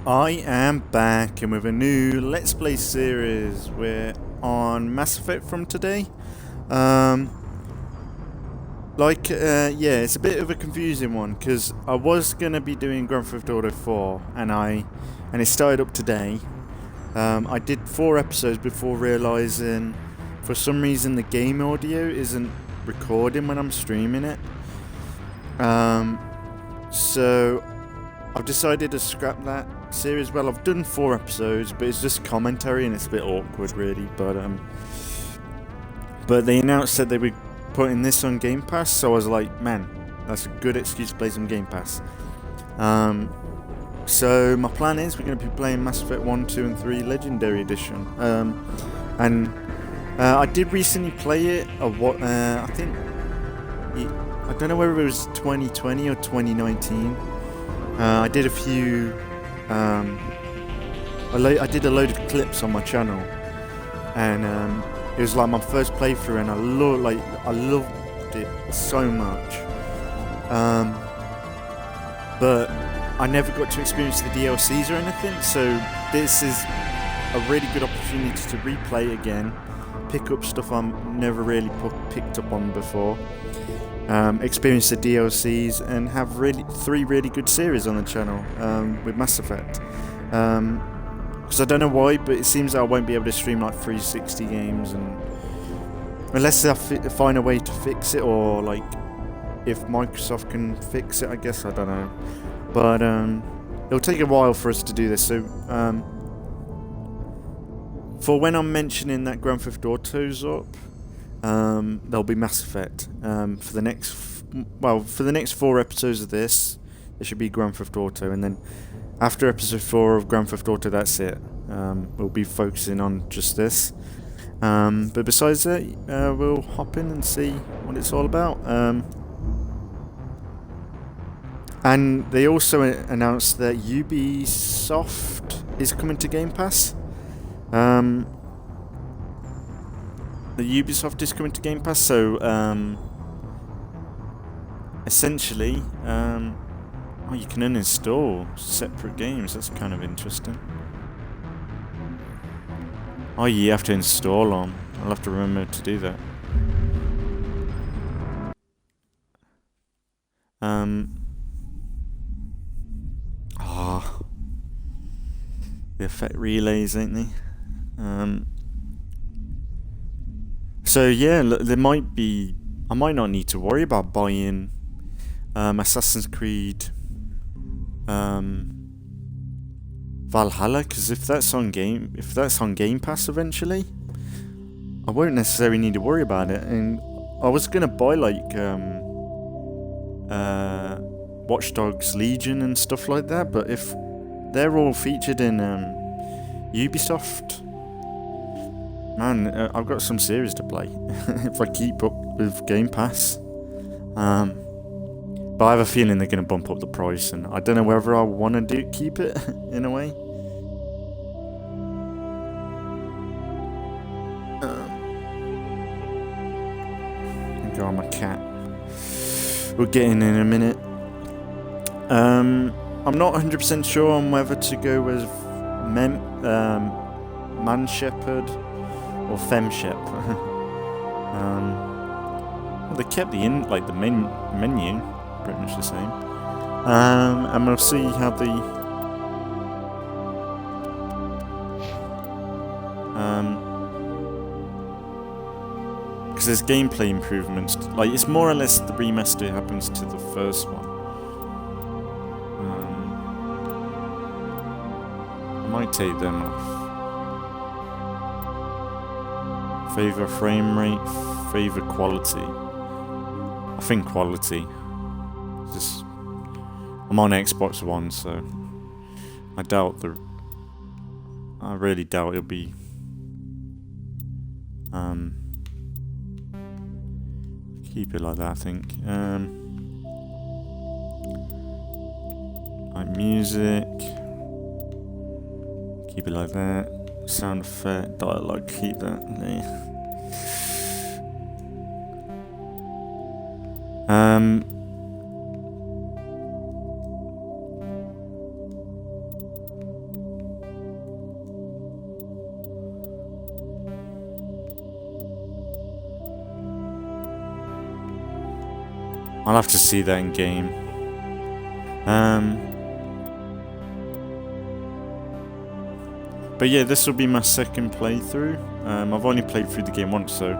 I am back and with a new Let's Play series. We're on Mass Effect from today. Yeah, it's a bit of a confusing one because I was gonna be doing Grand Theft Auto 4 and it started up today. I did 4 episodes before realizing for some reason the game audio isn't recording when I'm streaming it. So I've decided to scrap that series. Well, I've done 4 episodes, but it's just commentary and it's a bit awkward, really. But they announced that they were putting this on Game Pass, so I was like, man, that's a good excuse to play some Game Pass. So my plan is we're going to be playing Mass Effect 1, 2, and 3 Legendary Edition. I did recently play it. I think I don't know whether it was 2020 or 2019. I did a few. I did a load of clips on my channel, and it was like my first playthrough, and I loved it so much. But I never got to experience the DLCs or anything, so this is a really good opportunity to replay again, pick up stuff I'm never really picked up on before. Experience the DLCs and have 3 really good series on the channel with Mass Effect. Because I don't know why, but it seems that I won't be able to stream like 360 games, and unless I find a way to fix it, or like if Microsoft can fix it, I guess, I don't know. But it'll take a while for us to do this. So for when I'm mentioning that Grand Theft Auto's up, there'll be Mass Effect. For the next 4 episodes of this, there should be Grand Theft Auto, and then after episode 4 of Grand Theft Auto, that's it. We'll be focusing on just this. But besides that, we'll hop in and see what it's all about. And they also announced that Ubisoft is coming to Game Pass. The Ubisoft is coming to Game Pass, so essentially, you can uninstall separate games. That's kind of interesting. Oh, you have to install them. I'll have to remember to do that. The effect relays, ain't they? So yeah, I might not need to worry about buying Assassin's Creed Valhalla, because if that's on Game Pass eventually, I won't necessarily need to worry about it. And I was gonna buy like Watch Dogs Legion and stuff like that, but if they're all featured in Ubisoft, man, I've got some series to play if I keep up with Game Pass. But I have a feeling they're going to bump up the price, and I don't know whether I want to keep it in a way. Go on my cat. We'll get in a minute. I'm not 100% sure on whether to go with Man Shepard or Fem Shep. Well, they kept the menu pretty much the same. And we'll see how because there's gameplay improvements. Like, it's more or less the remaster happens to the first one. I might take them off. Favor frame rate, favor quality. I think quality. I'm on Xbox One, so I really doubt it'll be keep it like that, I think. Like music, keep it like that. Sound effect, dialogue, keep that there. I'll have to see that in game. But yeah, this will be my second playthrough. I've only played through the game once, so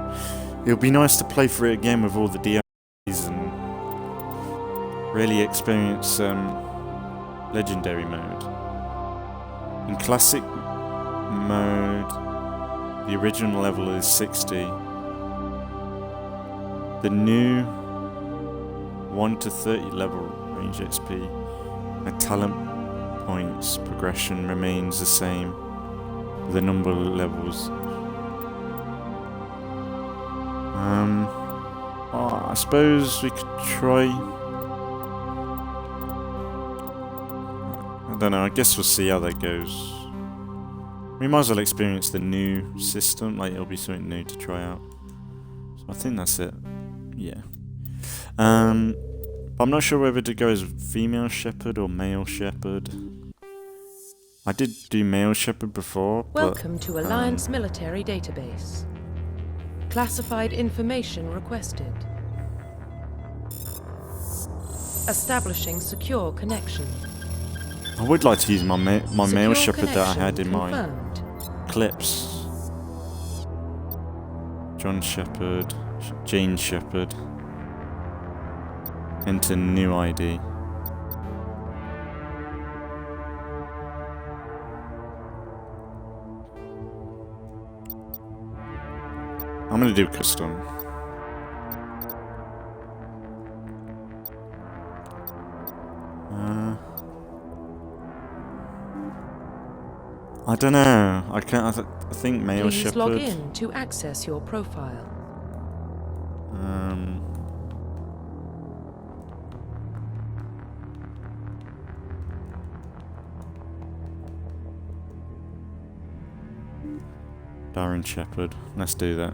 it'll be nice to play through it again with all the DLCs and really experience Legendary mode. In Classic mode, the original level is 60. The new 1 to 30 level range XP and talent points progression remains the same. The number of levels. I suppose we could try. I don't know. I guess we'll see how that goes. We might as well experience the new system. Like it'll be something new to try out. So I think that's it. Yeah. I'm not sure whether to go as female shepherd or male shepherd. I did do male shepherd before. Welcome to Alliance Military Database. Classified information requested. Establishing secure connection. I would like to use my male shepherd that I had in confirmed. my clips. John Shepard, Jane Shepard. Enter new ID. I'm gonna do custom. I don't know. I can't. I think male Please shepherd. log in to access your profile. Darren Shepard. Let's do that.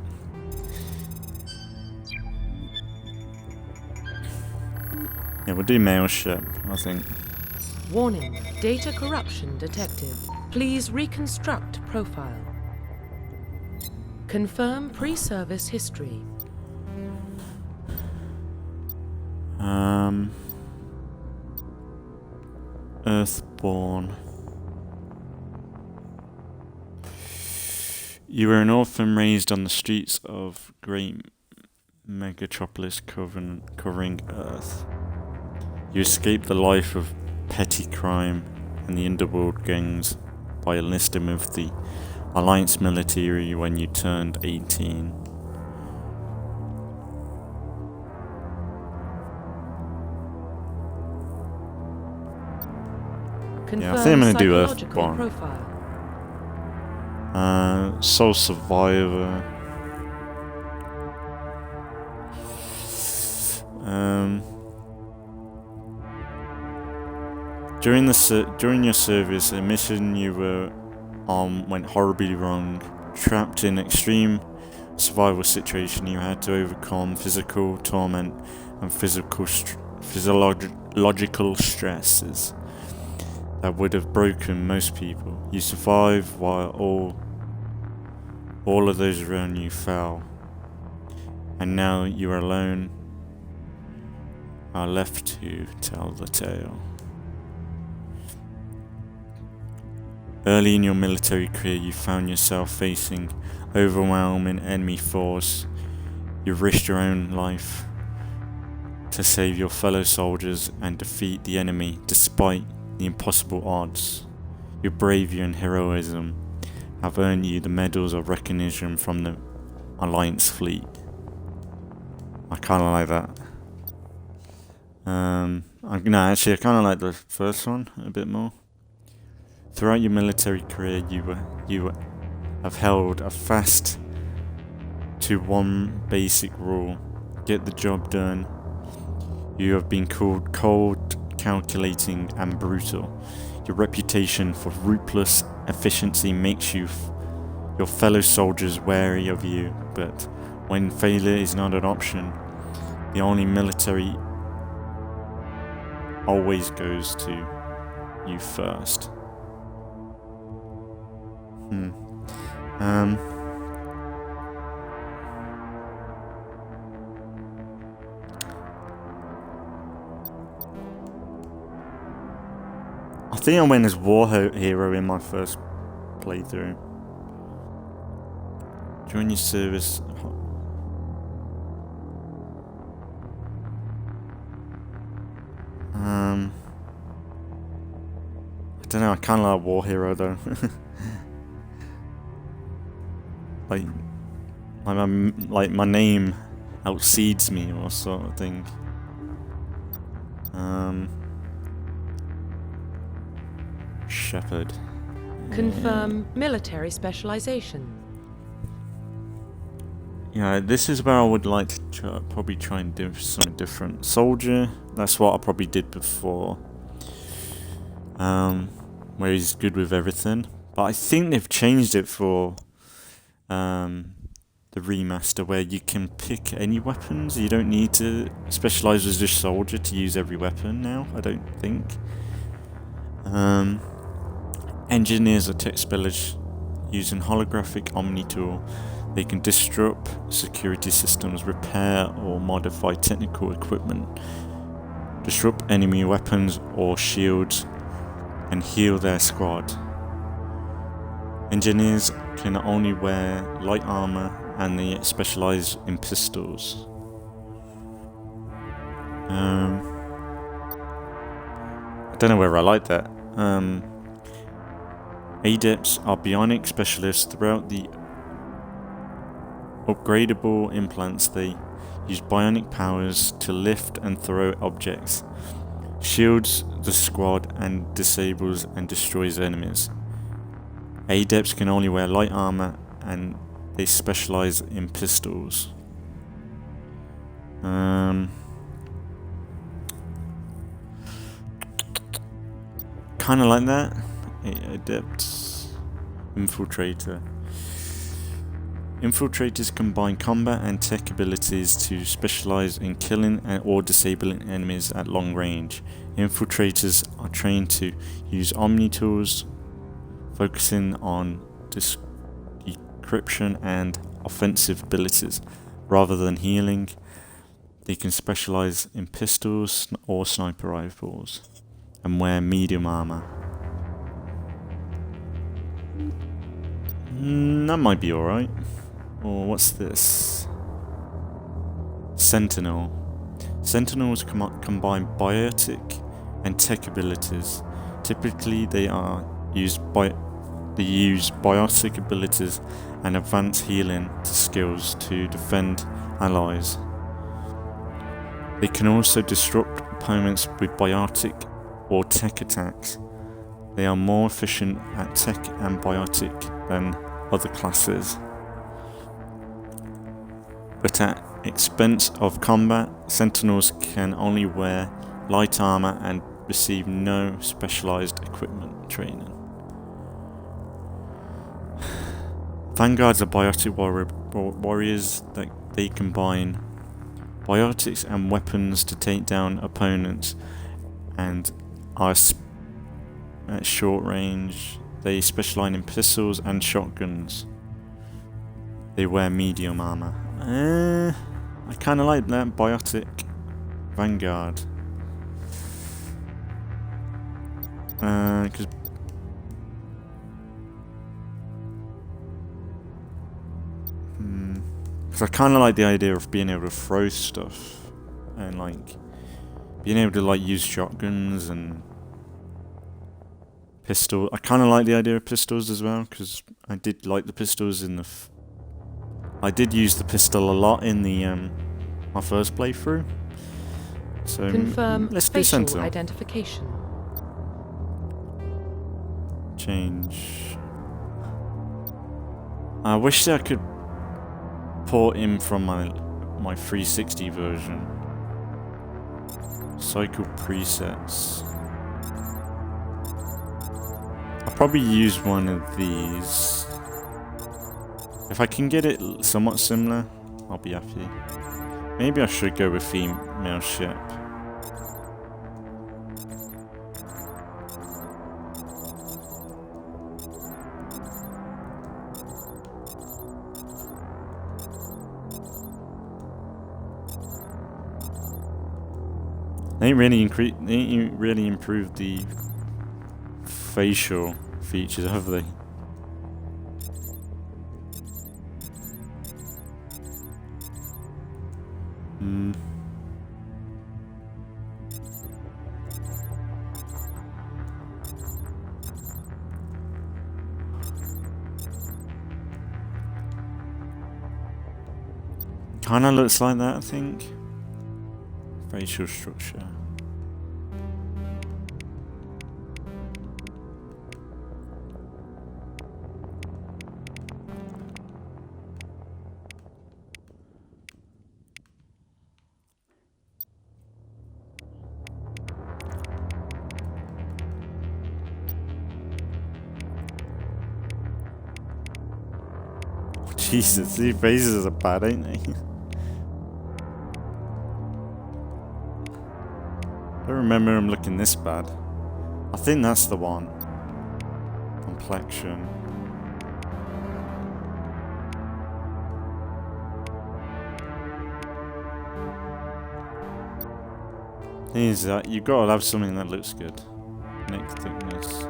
Yeah, we'll do male shep, I think. Warning, data corruption detected. Please reconstruct profile. Confirm pre-service history. Earthborn. You were an orphan raised on the streets of great megatropolis covering Earth. You escaped the life of petty crime and the underworld gangs by enlisting with the Alliance military when you turned 18. Confirm I think I'm going to do psychological Earthborn. profile. Soul Survivor. During your service, a mission you were on went horribly wrong. Trapped in extreme survival situation, you had to overcome physical torment and physiological stresses that would have broken most people. You survived while all of those around you fell, and now you are alone, are left to tell the tale. Early in your military career, you found yourself facing overwhelming enemy force. You risked your own life to save your fellow soldiers and defeat the enemy despite the impossible odds. Your bravery and heroism have earned you the medals of recognition from the Alliance fleet. I kind of like that. No, actually, I kind of like the first one a bit more. Throughout your military career, you have held a fast to one basic rule: get the job done. You have been called cold, calculating, and brutal. Your reputation for ruthless efficiency makes your fellow soldiers wary of you, but when failure is not an option, the only military always goes to you first. think I went as hero in my first playthrough. Join your service. I don't know. I kind of like war hero though. like my name outseeds me or sort of thing. Shepard. Confirm military specialization. Yeah, this is where I would like to probably try and do something different. Soldier, that's what I probably did before. Where he's good with everything. But I think they've changed it for the remaster where you can pick any weapons. You don't need to specialize as just soldier to use every weapon now, I don't think. Engineers are tech spellers using holographic Omni tool. They can disrupt security systems, repair or modify technical equipment, disrupt enemy weapons or shields, and heal their squad. Engineers can only wear light armor and they specialize in pistols. I don't know whether I like that. Adepts are bionic specialists. Throughout the upgradable implants, they use bionic powers to lift and throw objects, shields the squad, and disables and destroys enemies. Adepts can only wear light armor and they specialize in pistols. Kinda like that. Adepts. Infiltrator. Infiltrators combine combat and tech abilities to specialize in killing or disabling enemies at long range. Infiltrators are trained to use Omni tools, focusing on decryption and offensive abilities rather than healing. They can specialize in pistols or sniper rifles and wear medium armor. That might be alright. Or what's this? Sentinel. Sentinels combine biotic and tech abilities. Typically they use biotic abilities and advanced healing skills to defend allies. They can also disrupt opponents with biotic or tech attacks. They are more efficient at tech and biotic than other classes, but at expense of combat. Sentinels can only wear light armor and receive no specialized equipment training. Vanguards are biotic warriors that they combine biotics and weapons to take down opponents and are at short range. They specialize in pistols and shotguns. They wear medium armor. I kind of like that. Biotic Vanguard. Because I kind of like the idea of being able to throw stuff and like being able to like use shotguns and pistol. I kind of like the idea of pistols as well because I did like the pistols in the. I did use the pistol a lot in the my first playthrough. So confirm let's do facial Sentinel. identification. Change. I wish that I could port in from my 360 version. Cycle presets. I'll probably use one of these. If I can get it somewhat similar, I'll be happy. Maybe I should go with female ship. They ain't really improved the facial features, have they? Kinda looks like that, I think. Facial structure. Jesus, these faces are bad, ain't they? I don't remember him looking this bad. I think that's the one. Complexion. Thing is that you've got to have something that looks good. Neck thickness.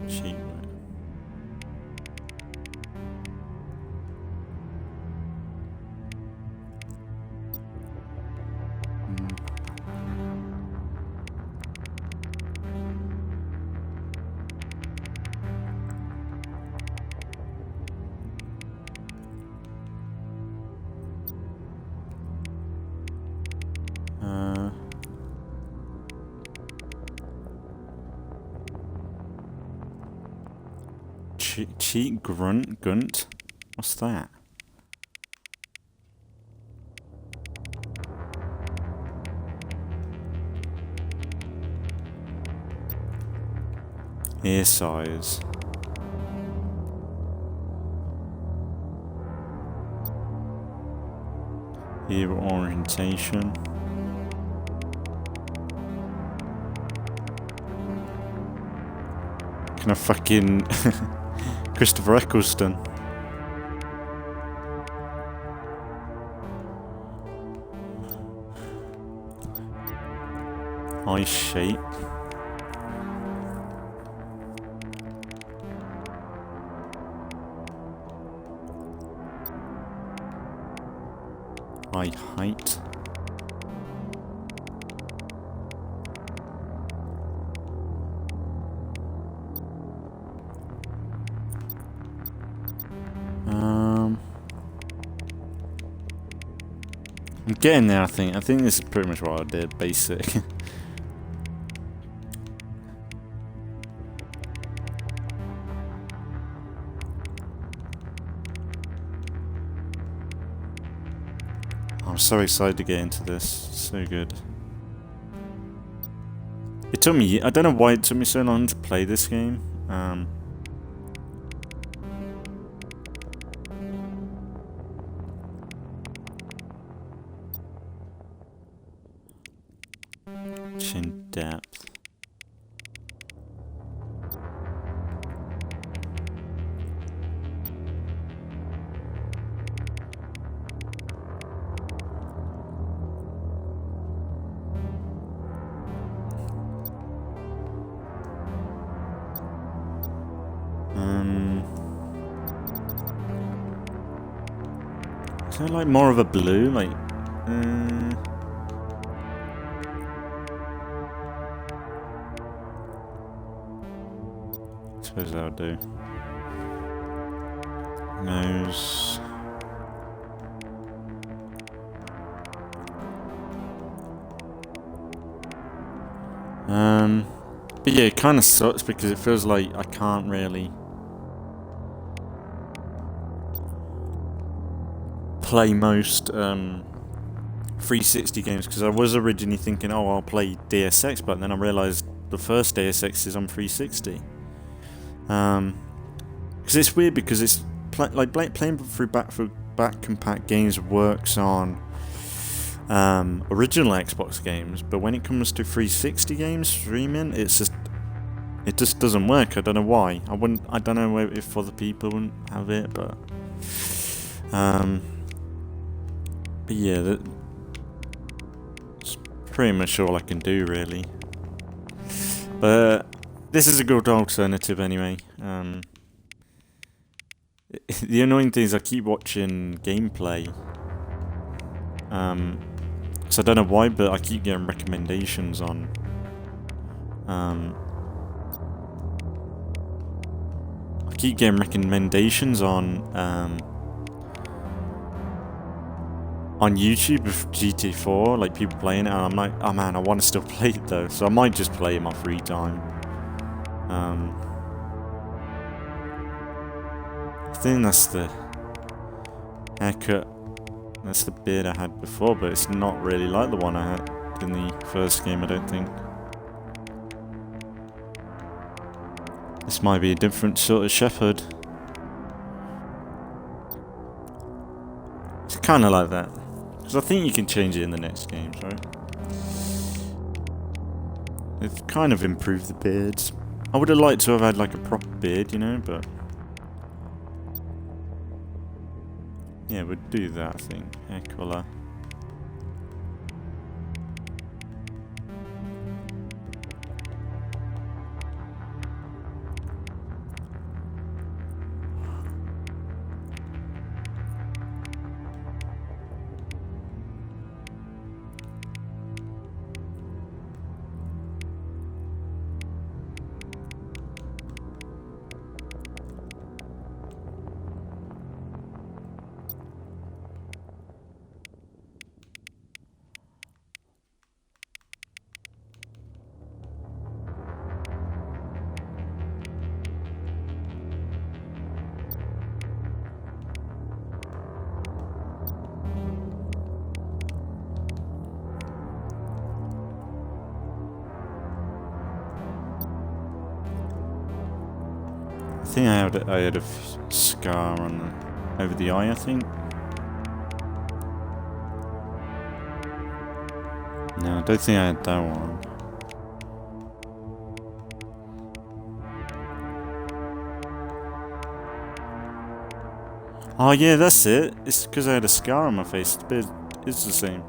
Cheek. Cheek gunt? What's that? Ear size. Ear orientation. Can I fucking Christopher Eccleston? Eye shape. Eye height. I'm getting there, I think. I think this is pretty much what I did, basic. I'm so excited to get into this. So good. It took me... I don't know why it took me so long to play this game. Chin depth. Is there like more of a blue? Like, suppose that'll do. Nose. But yeah, it kind of sucks because it feels like I can't really play most 360 games because I was originally thinking, oh, I'll play DSX, but then I realised the first DSX is on 360. Because it's weird because it's playing through back compat games works on original Xbox games, but when it comes to 360 games streaming, it just doesn't work. I don't know why. I don't know if other people wouldn't have it, but yeah, that's pretty much all I can do, really. But this is a good alternative anyway. The annoying thing is I keep watching gameplay. So I don't know why, but I keep getting recommendations on on YouTube of GTA 4, like people playing it, and I'm like, oh man, I want to still play it though, so I might just play it in my free time. I think that's the haircut, that's the beard I had before, but it's not really like the one I had in the first game, I don't think. This might be a different sort of Shepard. It's kind of like that. Because I think you can change it in the next games, right? They've kind of improved the beards. I would have liked to have had like a proper beard, you know, but... yeah, we'll do that, I think. Hair colour. I think I had a scar on over the eye, I think. No, I don't think I had that one. Oh yeah, that's it. It's because I had a scar on my face. The beard is the same.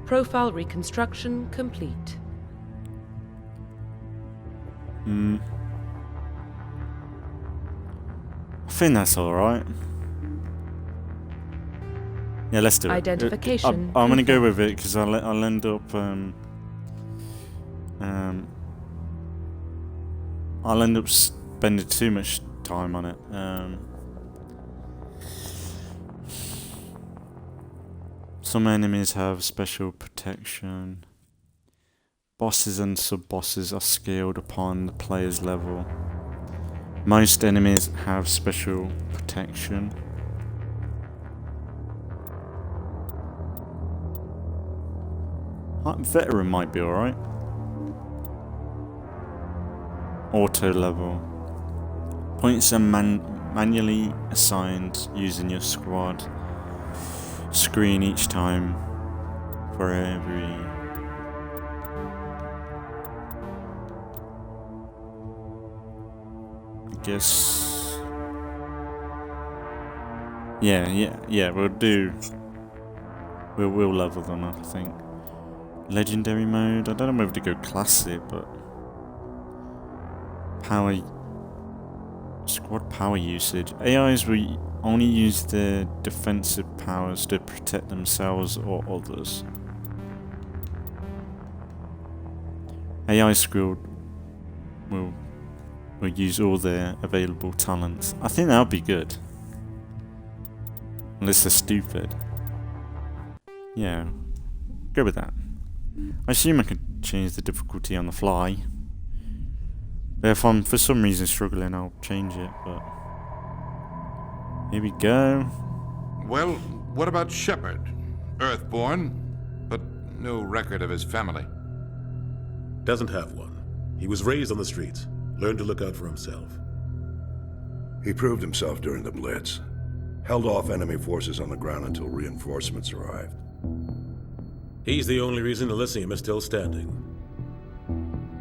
Profile reconstruction complete. I think that's alright. Yeah, let's do it. Identification. I'm gonna go with it because I'll end up I'll end up spending too much time on it. Some enemies have special protection. Bosses and sub-bosses are scaled upon the player's level. Most enemies have special protection. Veteran might be alright. Auto level. Points are manually assigned using your squad screen each time for every... I guess... Yeah, we'll level them up, I think. Legendary mode, I don't know whether to go classic, but... Squad power usage. AIs will only use their defensive powers to protect themselves or others. AI squad will use all their available talents. I think that'll be good. Unless they're stupid. Yeah, go with that. I assume I could change the difficulty on the fly. If I'm for some reason struggling, I'll change it, but... Here we go. Well, what about Shepard? Earthborn, but no record of his family. Doesn't have one. He was raised on the streets. Learned to look out for himself. He proved himself during the Blitz. Held off enemy forces on the ground until reinforcements arrived. He's the only reason Elysium is still standing.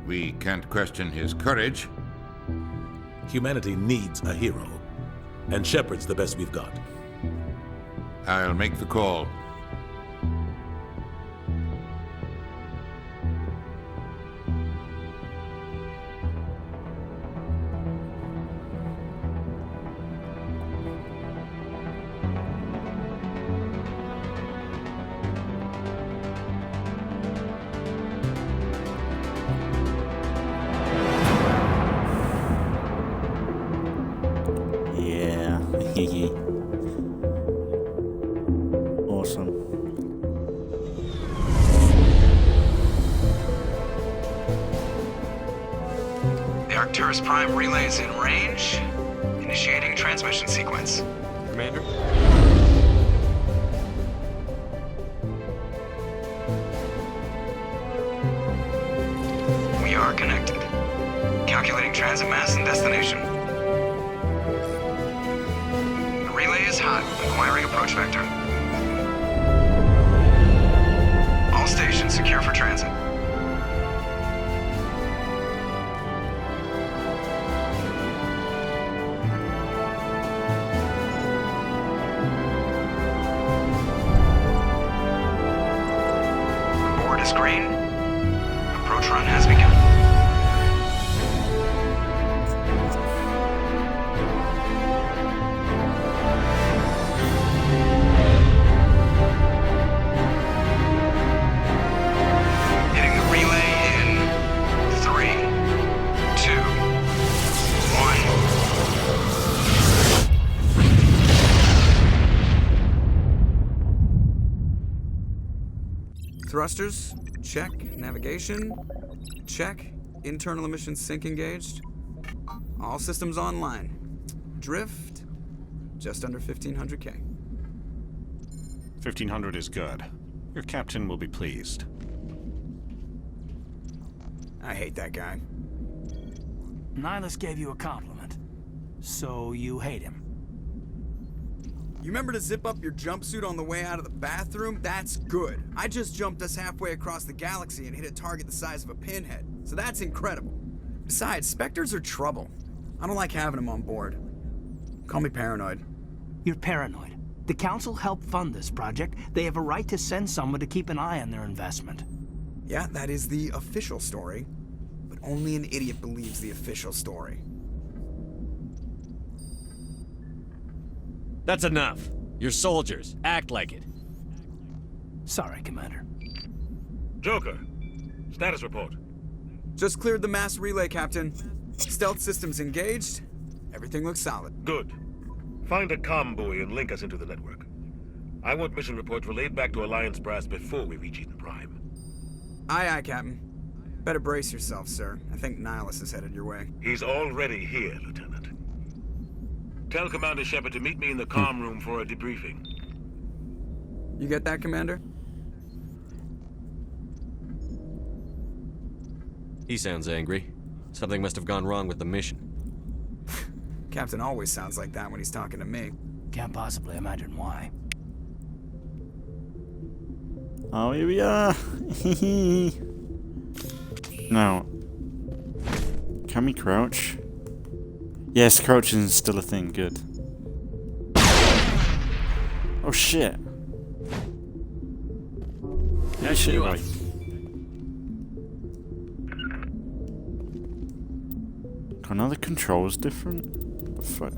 We can't question his courage. Humanity needs a hero. And Shepard's the best we've got. I'll make the call. Awesome. The Arcturus Prime relay is in range. Initiating transmission sequence. Commander? We are connected. Calculating transit mass and destination. The relay is hot, acquiring approach vector. All stations secure for transit. Board is green. Approach run has begun. Hitting the relay in 3, 2, 1. Thrusters, check. Navigation, check. Internal emissions sync engaged. All systems online. Drift, just under 1500K. 1500 is good. Your captain will be pleased. I hate that guy. Nihilus gave you a compliment. So you hate him. You remember to zip up your jumpsuit on the way out of the bathroom? That's good. I just jumped us halfway across the galaxy and hit a target the size of a pinhead. So that's incredible. Besides, Spectres are trouble. I don't like having them on board. Call me paranoid. You're paranoid. The Council helped fund this project. They have a right to send someone to keep an eye on their investment. Yeah, that is the official story. But only an idiot believes the official story. That's enough. You're soldiers. Act like it. Sorry, Commander. Joker, status report. Just cleared the mass relay, Captain. Stealth systems engaged. Everything looks solid. Good. Find a comm buoy and link us into the network. I want mission reports relayed back to Alliance brass before we reach Eden Prime. Aye, aye, Captain. Better brace yourself, sir. I think Nihilus is headed your way. He's already here, Lieutenant. Tell Commander Shepard to meet me in the comm room for a debriefing. You get that, Commander? He sounds angry. Something must have gone wrong with the mission. Captain always sounds like that when he's talking to me. Can't possibly imagine why. Oh, here we are. Now, can we crouch? Yes, crouching is still a thing. Good. Oh shit. Yeah, shit, right. Oh, now the controls different. What the fuck?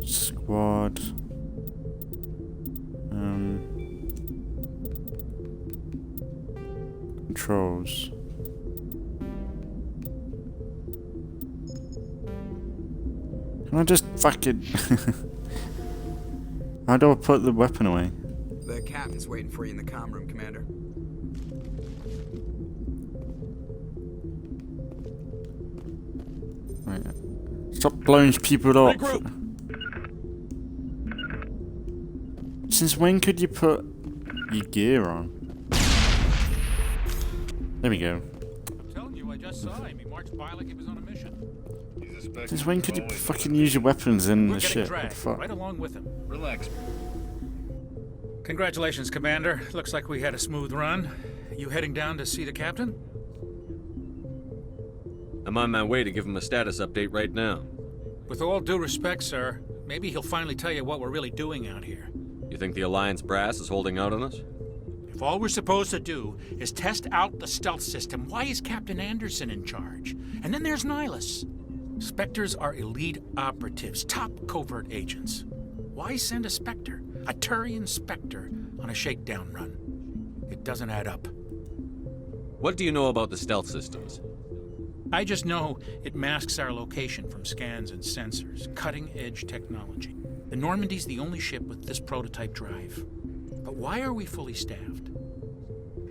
Squad. Controls. Can I just fucking... How do I put the weapon away? The captain's waiting for you in the comm room, Commander. Right. Stop blowing people up. Since when could you put your gear on? There we go. I'm telling you, I just saw him. He marched by like he was on a mission. Since when could you fucking use your weapons in We're the getting ship? dragged Fuck. right along with him. Relax. Congratulations, Commander. Looks like we had a smooth run. You heading down to see the captain? I'm on my way to give him a status update right now. With all due respect, sir, maybe he'll finally tell you what we're really doing out here. You think the Alliance brass is holding out on us? If all we're supposed to do is test out the stealth system, why is Captain Anderson in charge? And then there's Nihilus. Spectres are elite operatives, top covert agents. Why send a Spectre, a Turian Spectre, on a shakedown run? It doesn't add up. What do you know about the stealth systems? I just know it masks our location from scans and sensors. Cutting-edge technology. The Normandy's the only ship with this prototype drive. But why are we fully staffed?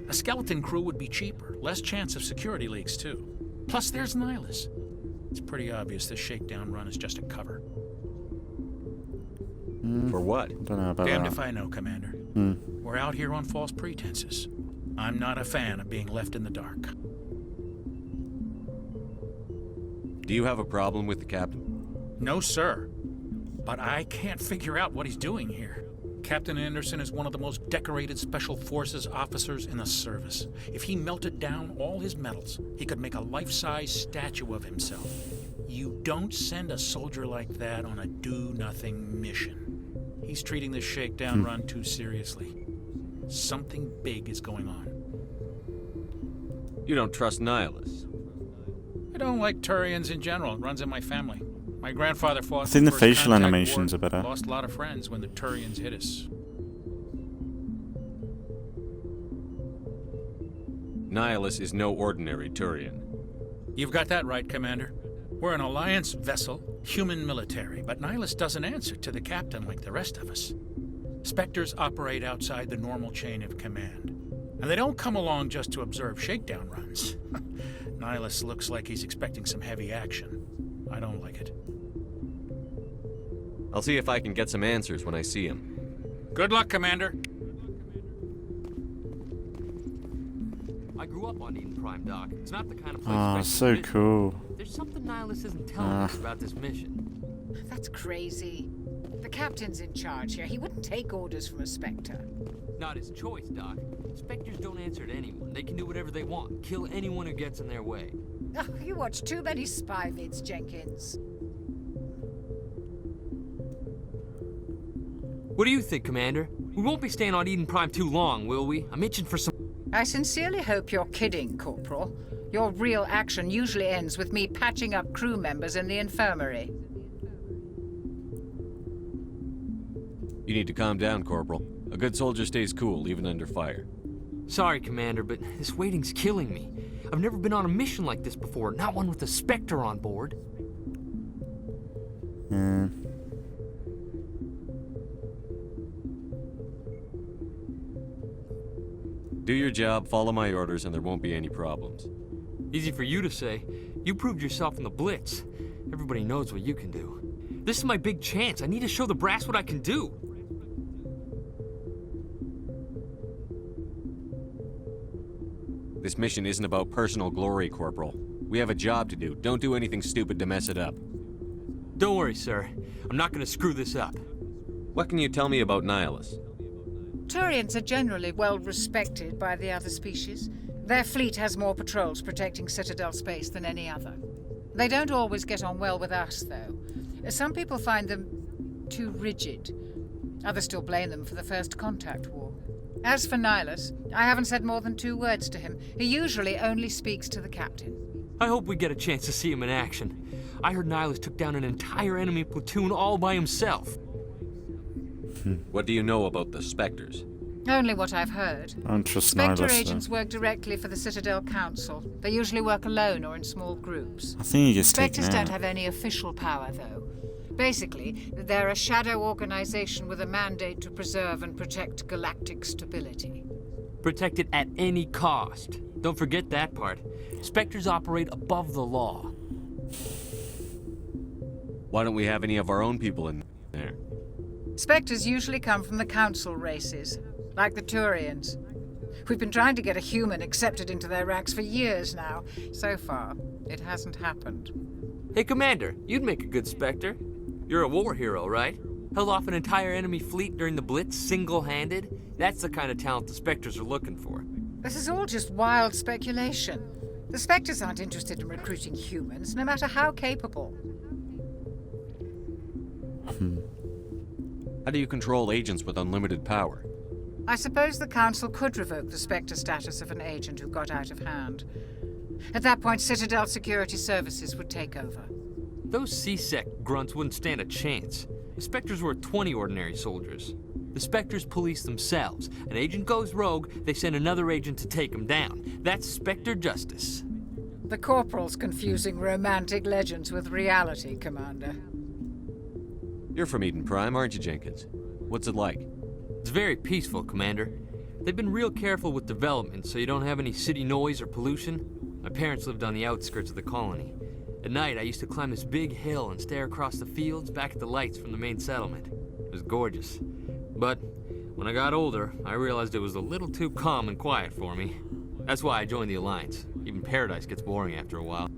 A skeleton crew would be cheaper, less chance of security leaks too. Plus there's Nihilus. It's pretty obvious this shakedown run is just a cover. For what? Don't know about Damned that. if I know, Commander. We're out here on false pretenses. I'm not a fan of being left in the dark. Do you have a problem with the captain? No, sir. But I can't figure out what he's doing here. Captain Anderson is one of the most decorated Special Forces officers in the service. If he melted down all his medals, he could make a life-size statue of himself. You don't send a soldier like that on a do-nothing mission. He's treating this shakedown run too seriously. Something big is going on. You don't trust Nihilus? I don't like Turians in general. It runs in my family. My grandfather fought. I think the First facial Contact animations War, are better. Lost a lot of friends when the Turians hit us. Nihilus is no ordinary Turian. You've got that right, Commander. We're an Alliance vessel, human military, but Nihilus doesn't answer to the captain like the rest of us. Spectres operate outside the normal chain of command. And they don't come along just to observe shakedown runs. Nihilus looks like he's expecting some heavy action. I don't like it. I'll see if I can get some answers when I see him. Good luck, Commander. I grew up on Eden Prime, Doc. It's not the kind of place Oh, so cool. There's something Nihilus isn't telling us about this mission. That's crazy. The captain's in charge here. He wouldn't take orders from a Spectre. Not his choice, Doc. Spectres don't answer to anyone. They can do whatever they want. Kill anyone who gets in their way. Oh, you watch too many spy vids, Jenkins. What do you think, Commander? We won't be staying on Eden Prime too long, will we? I'm itching for some... I sincerely hope you're kidding, Corporal. Your real action usually ends with me patching up crew members in the infirmary. You need to calm down, Corporal. A good soldier stays cool, even under fire. Sorry, Commander, but this waiting's killing me. I've never been on a mission like this before, not one with a Spectre on board. Do your job, follow my orders, and there won't be any problems. Easy for you to say. You proved yourself in the Blitz. Everybody knows what you can do. This is my big chance. I need to show the brass what I can do. This mission isn't about personal glory, Corporal. We have a job to do. Don't do anything stupid to mess it up. Don't worry, sir. I'm not gonna screw this up. What can you tell me about Nihilus? Turians are generally well respected by the other species. Their fleet has more patrols protecting Citadel space than any other. They don't always get on well with us, though. Some people find them too rigid. Others still blame them for the First Contact War. As for Nihilus, I haven't said more than 2 words to him. He usually only speaks to the captain. I hope we get a chance to see him in action. I heard Nihilus took down an entire enemy platoon all by himself. What do you know about the Spectres? Only what I've heard. I don't trust Spectre Nihilus, agents though. work directly for the Citadel Council. They usually work alone or in small groups. I think he gets Spectres taken don't out. have any official power, though. Basically, they're a shadow organization with a mandate to preserve and protect galactic stability. Protect it at any cost. Don't forget that part. Spectres operate above the law. Why don't we have any of our own people in there? Spectres usually come from the Council races, like the Turians. We've been trying to get a human accepted into their ranks for years now. So far, it hasn't happened. Hey, Commander, you'd make a good Spectre. You're a war hero, right? Held off an entire enemy fleet during the Blitz single-handed? That's the kind of talent the Spectres are looking for. This is all just wild speculation. The Spectres aren't interested in recruiting humans, no matter how capable. How do you control agents with unlimited power? I suppose the Council could revoke the Spectre status of an agent who got out of hand. At that point, Citadel Security Services would take over. Those C-Sec grunts wouldn't stand a chance. The Spectres were 20 ordinary soldiers. The Spectres police themselves. An agent goes rogue, they send another agent to take him down. That's Spectre justice. The Corporal's confusing romantic legends with reality, Commander. You're from Eden Prime, aren't you, Jenkins? What's it like? It's very peaceful, Commander. They've been real careful with development, so you don't have any city noise or pollution. My parents lived on the outskirts of the colony. At night, I used to climb this big hill and stare across the fields back at the lights from the main settlement. It was gorgeous. But when I got older, I realized it was a little too calm and quiet for me. That's why I joined the Alliance. Even Paradise gets boring after a while.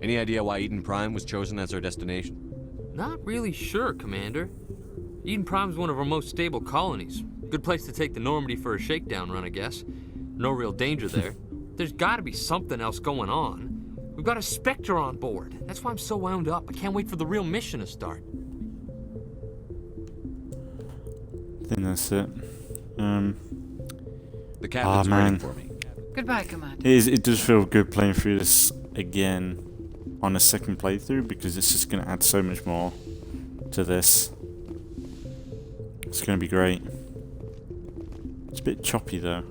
Any idea why Eden Prime was chosen as our destination? Not really sure, Commander. Eden Prime's one of our most stable colonies. Good place to take the Normandy for a shakedown run, I guess. No real danger there. There's gotta be something else going on. We've got a Spectre on board. That's why I'm so wound up. I can't wait for the real mission to start. I think that's it. The captain's waiting for me. Goodbye, Commander. It does feel good playing through this again on a second playthrough, because it's just going to add so much more to this. It's going to be great. It's a bit choppy though.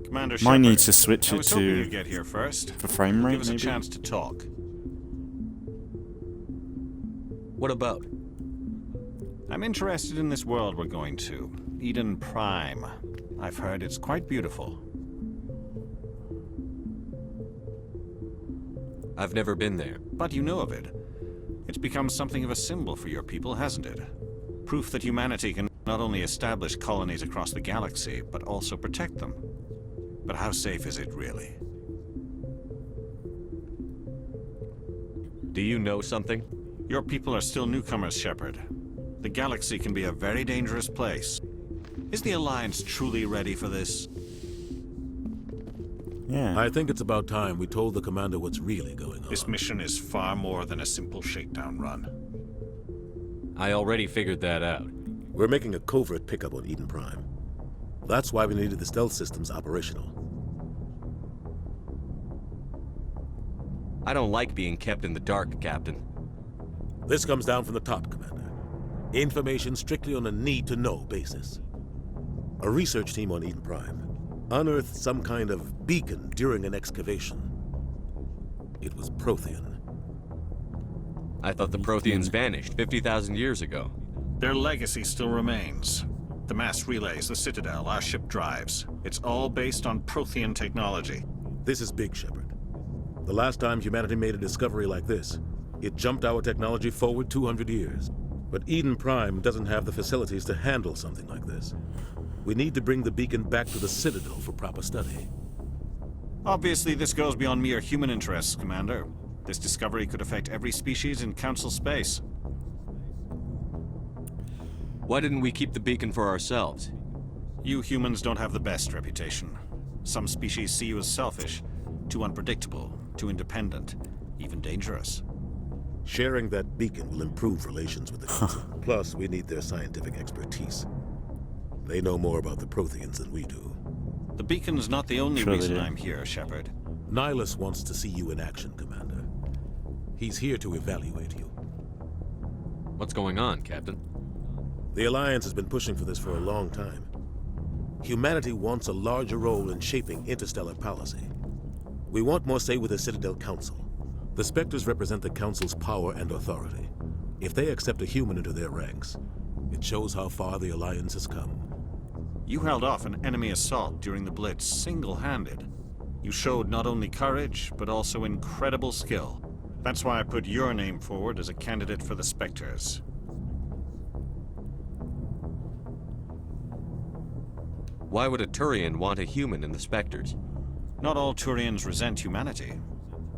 Commander Might Shepard, need to switch I it was hoping to you'd get here first. for frame rate. Give us maybe? a chance to talk. What about? I'm interested in this world we're going to, Eden Prime. I've heard it's quite beautiful. I've never been there. But you know of it. It's become something of a symbol for your people, hasn't it? Proof that humanity can not only establish colonies across the galaxy, but also protect them. But how safe is it, really? Do you know something? Your people are still newcomers, Shepard. The galaxy can be a very dangerous place. Is the Alliance truly ready for this? Yeah. I think it's about time we told the Commander what's really going on. This mission is far more than a simple shakedown run. I already figured that out. We're making a covert pickup on Eden Prime. That's why we needed the stealth systems operational. I don't like being kept in the dark, Captain. This comes down from the top, Commander. Information strictly on a need-to-know basis. A research team on Eden Prime unearthed some kind of beacon during an excavation. It was Prothean. I thought the Protheans vanished 50,000 years ago. Their legacy still remains. The mass relays, the Citadel, our ship drives. It's all based on Prothean technology. This is big, Shepard. The last time humanity made a discovery like this, it jumped our technology forward 200 years. But Eden Prime doesn't have the facilities to handle something like this. We need to bring the beacon back to the Citadel for proper study. Obviously, this goes beyond mere human interests, Commander. This discovery could affect every species in Council space. Why didn't we keep the beacon for ourselves? You humans don't have the best reputation. Some species see you as selfish, too unpredictable, too independent, even dangerous. Sharing that beacon will improve relations with the Council. Plus, we need their scientific expertise. They know more about the Protheans than we do. The beacon's not the only reason I'm here, Shepard. Nihilus wants to see you in action, Commander. He's here to evaluate you. What's going on, Captain? The Alliance has been pushing for this for a long time. Humanity wants a larger role in shaping interstellar policy. We want more say with the Citadel Council. The Spectres represent the Council's power and authority. If they accept a human into their ranks, it shows how far the Alliance has come. You held off an enemy assault during the Blitz single-handed. You showed not only courage, but also incredible skill. That's why I put your name forward as a candidate for the Spectres. Why would a Turian want a human in the Spectres? Not all Turians resent humanity.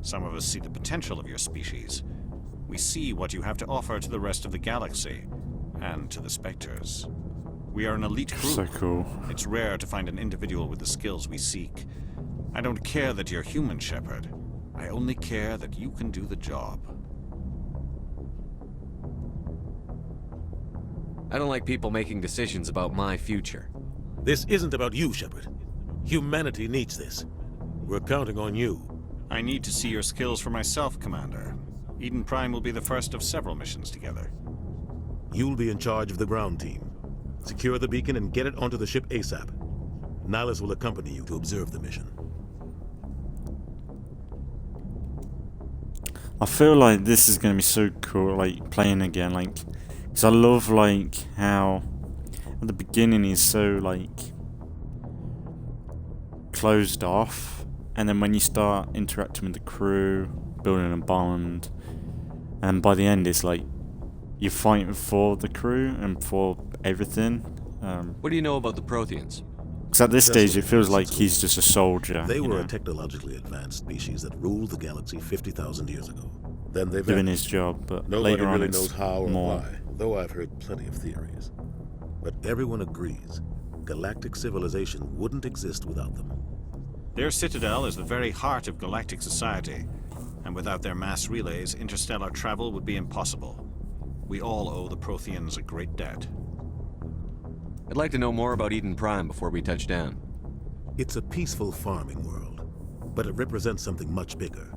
Some of us see the potential of your species. We see what you have to offer to the rest of the galaxy, and to the Spectres. We are an elite group. So cool. It's rare to find an individual with the skills we seek. I don't care that you're human, Shepard. I only care that you can do the job. I don't like people making decisions about my future. This isn't about you, Shepard. Humanity needs this. We're counting on you. I need to see your skills for myself, Commander. Eden Prime will be the first of several missions together. You'll be in charge of the ground team. Secure the beacon and get it onto the ship ASAP. Nihilus will accompany you to observe the mission. I feel like this is going to be so cool, like, playing again, like, because I love, like, how at the beginning he's so, like, closed off, and then when you start interacting with the crew, building a bond, and by the end it's like you're fighting for the crew and for everything. What do you know about the Protheans? Because at this stage it feels like he's just a soldier. They were a technologically advanced species that ruled the galaxy 50,000 years ago. Then they doing his job, but nobody later on really it's knows how or more. why, though I've heard plenty of theories. But everyone agrees, galactic civilization wouldn't exist without them. Their citadel is the very heart of galactic society, and without their mass relays, interstellar travel would be impossible. We all owe the Protheans a great debt. I'd like to know more about Eden Prime before we touch down. It's a peaceful farming world, but it represents something much bigger.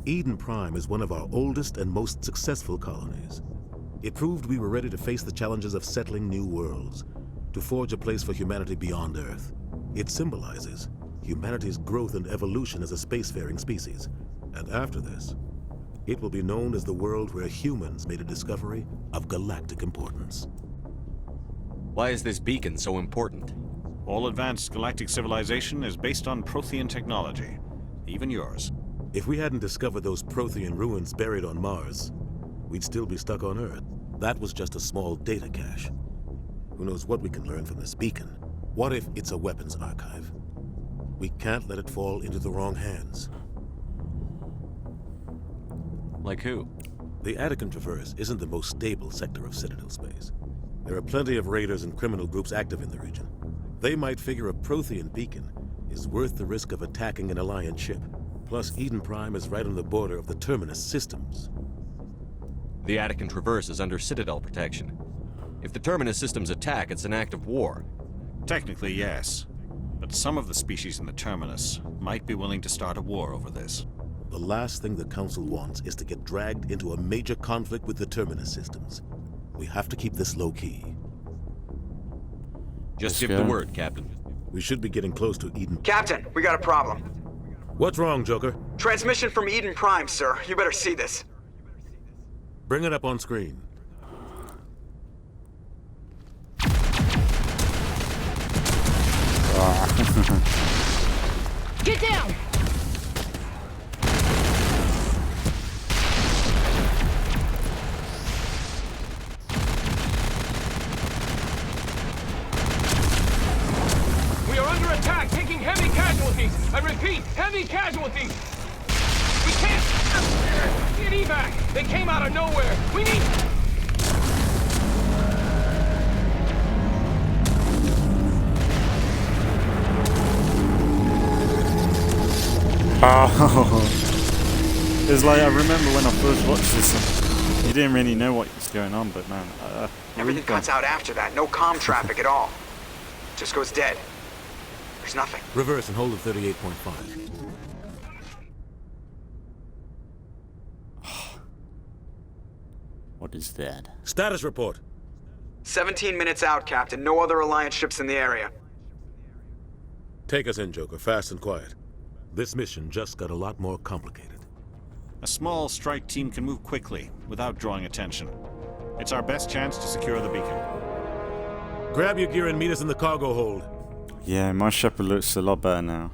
Eden Prime is one of our oldest and most successful colonies. It proved we were ready to face the challenges of settling new worlds, to forge a place for humanity beyond Earth. It symbolizes humanity's growth and evolution as a spacefaring species. And after this, it will be known as the world where humans made a discovery of galactic importance. Why is this beacon so important? All advanced galactic civilization is based on Prothean technology, even yours. If we hadn't discovered those Prothean ruins buried on Mars, we'd still be stuck on Earth. That was just a small data cache. Who knows what we can learn from this beacon? What if it's a weapons archive? We can't let it fall into the wrong hands. Like who? The Editon Traverse isn't the most stable sector of Citadel space. There are plenty of raiders and criminal groups active in the region. They might figure a Prothean beacon is worth the risk of attacking an Alliance ship. Plus, Eden Prime is right on the border of the Terminus systems. The Editon Traverse is under Citadel protection. If the Terminus systems attack, it's an act of war. Technically, yes. But some of the species in the Terminus might be willing to start a war over this. The last thing the Council wants is to get dragged into a major conflict with the Terminus systems. We have to keep this low-key. Just give the word, Captain. We should be getting close to Eden. Captain, we got a problem. What's wrong, Joker? Transmission from Eden Prime, sir. You better see this. Bring it up on screen. Get down! We are under attack, taking heavy casualties. I repeat, heavy casualties. We can't get evac. They came out of nowhere. We need. Oh, it's like I remember when I first watched this, you didn't really know what was going on, but man, Everything cuts out after that. No comm traffic at all. Just goes dead. There's nothing. Reverse and hold at 38.5. What is that? Status report. 17 minutes out, Captain. No other Alliance ships in the area. Take us in, Joker, fast and quiet. This mission just got a lot more complicated. A small strike team can move quickly, without drawing attention. It's our best chance to secure the beacon. Grab your gear and meet us in the cargo hold. Yeah, my Shepard looks a lot better now.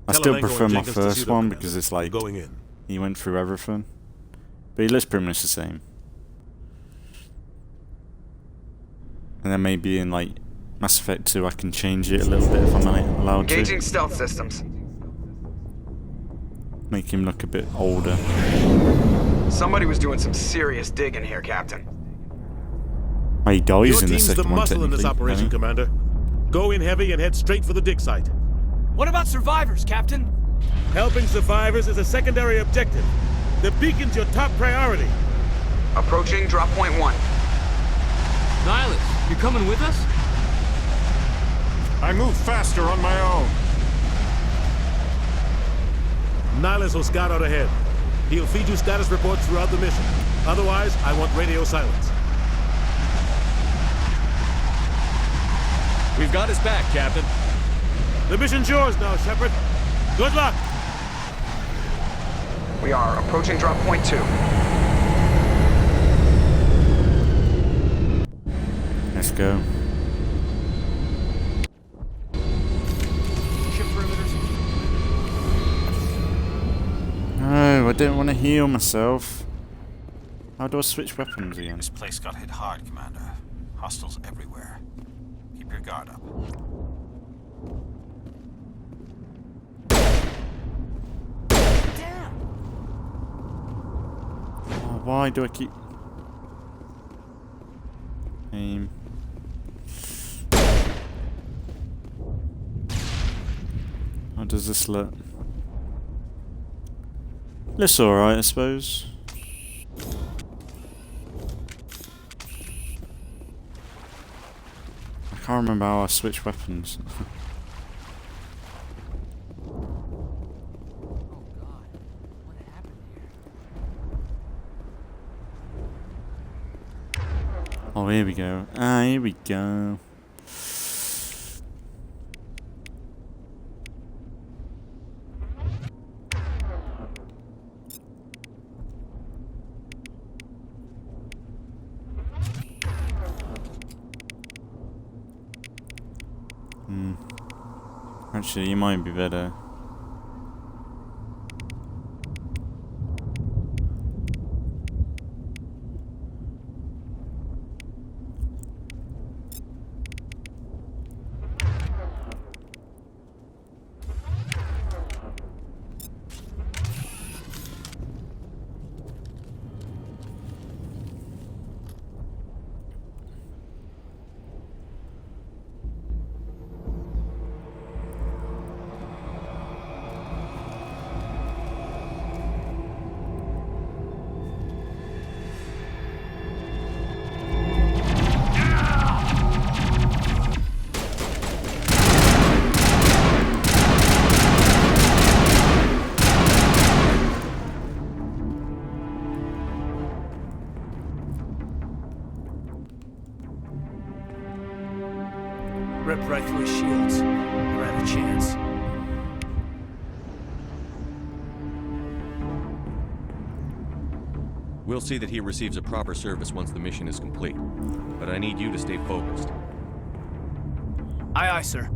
I still prefer my first one because it's like going in. He went through everything. But he looks pretty much the same. And then maybe in like Mass Effect 2 I can change it a little bit if I'm allowed to. Engaging stealth systems. Make him look a bit older. Somebody was doing some serious digging here, Captain. Oh, he dies Your in the team's second the one, muscle in this technically, operation, doesn't he? Commander. Go in heavy and head straight for the dig site. What about survivors, Captain? Helping survivors is a secondary objective. The beacon's your top priority. Approaching drop point 1. Nihilus, you coming with us? I move faster on my own. Nihilus will scout out ahead. He'll feed you status reports throughout the mission. Otherwise, I want radio silence. We've got his back, Captain. The mission's yours now, Shepard. Good luck! We are approaching drop point 2. Let's go. No, I didn't want to heal myself. How do I switch weapons again? This place got hit hard, Commander. Hostiles everywhere. Keep your guard up. Oh, why do I keep... Aim. How does this look? Looks alright, I suppose. I can't remember how I switch weapons. Oh, here we go. Ah, here we go. Actually, you might be better. Ripped right through his shields. Never had a chance. We'll see that he receives a proper service once the mission is complete. But I need you to stay focused. Aye, aye, sir.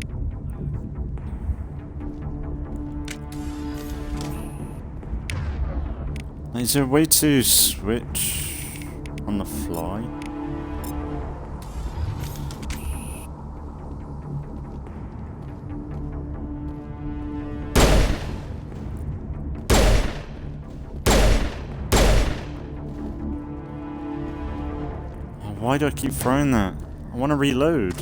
Is there a way to switch on the fly? Why do I keep throwing that? I want to reload.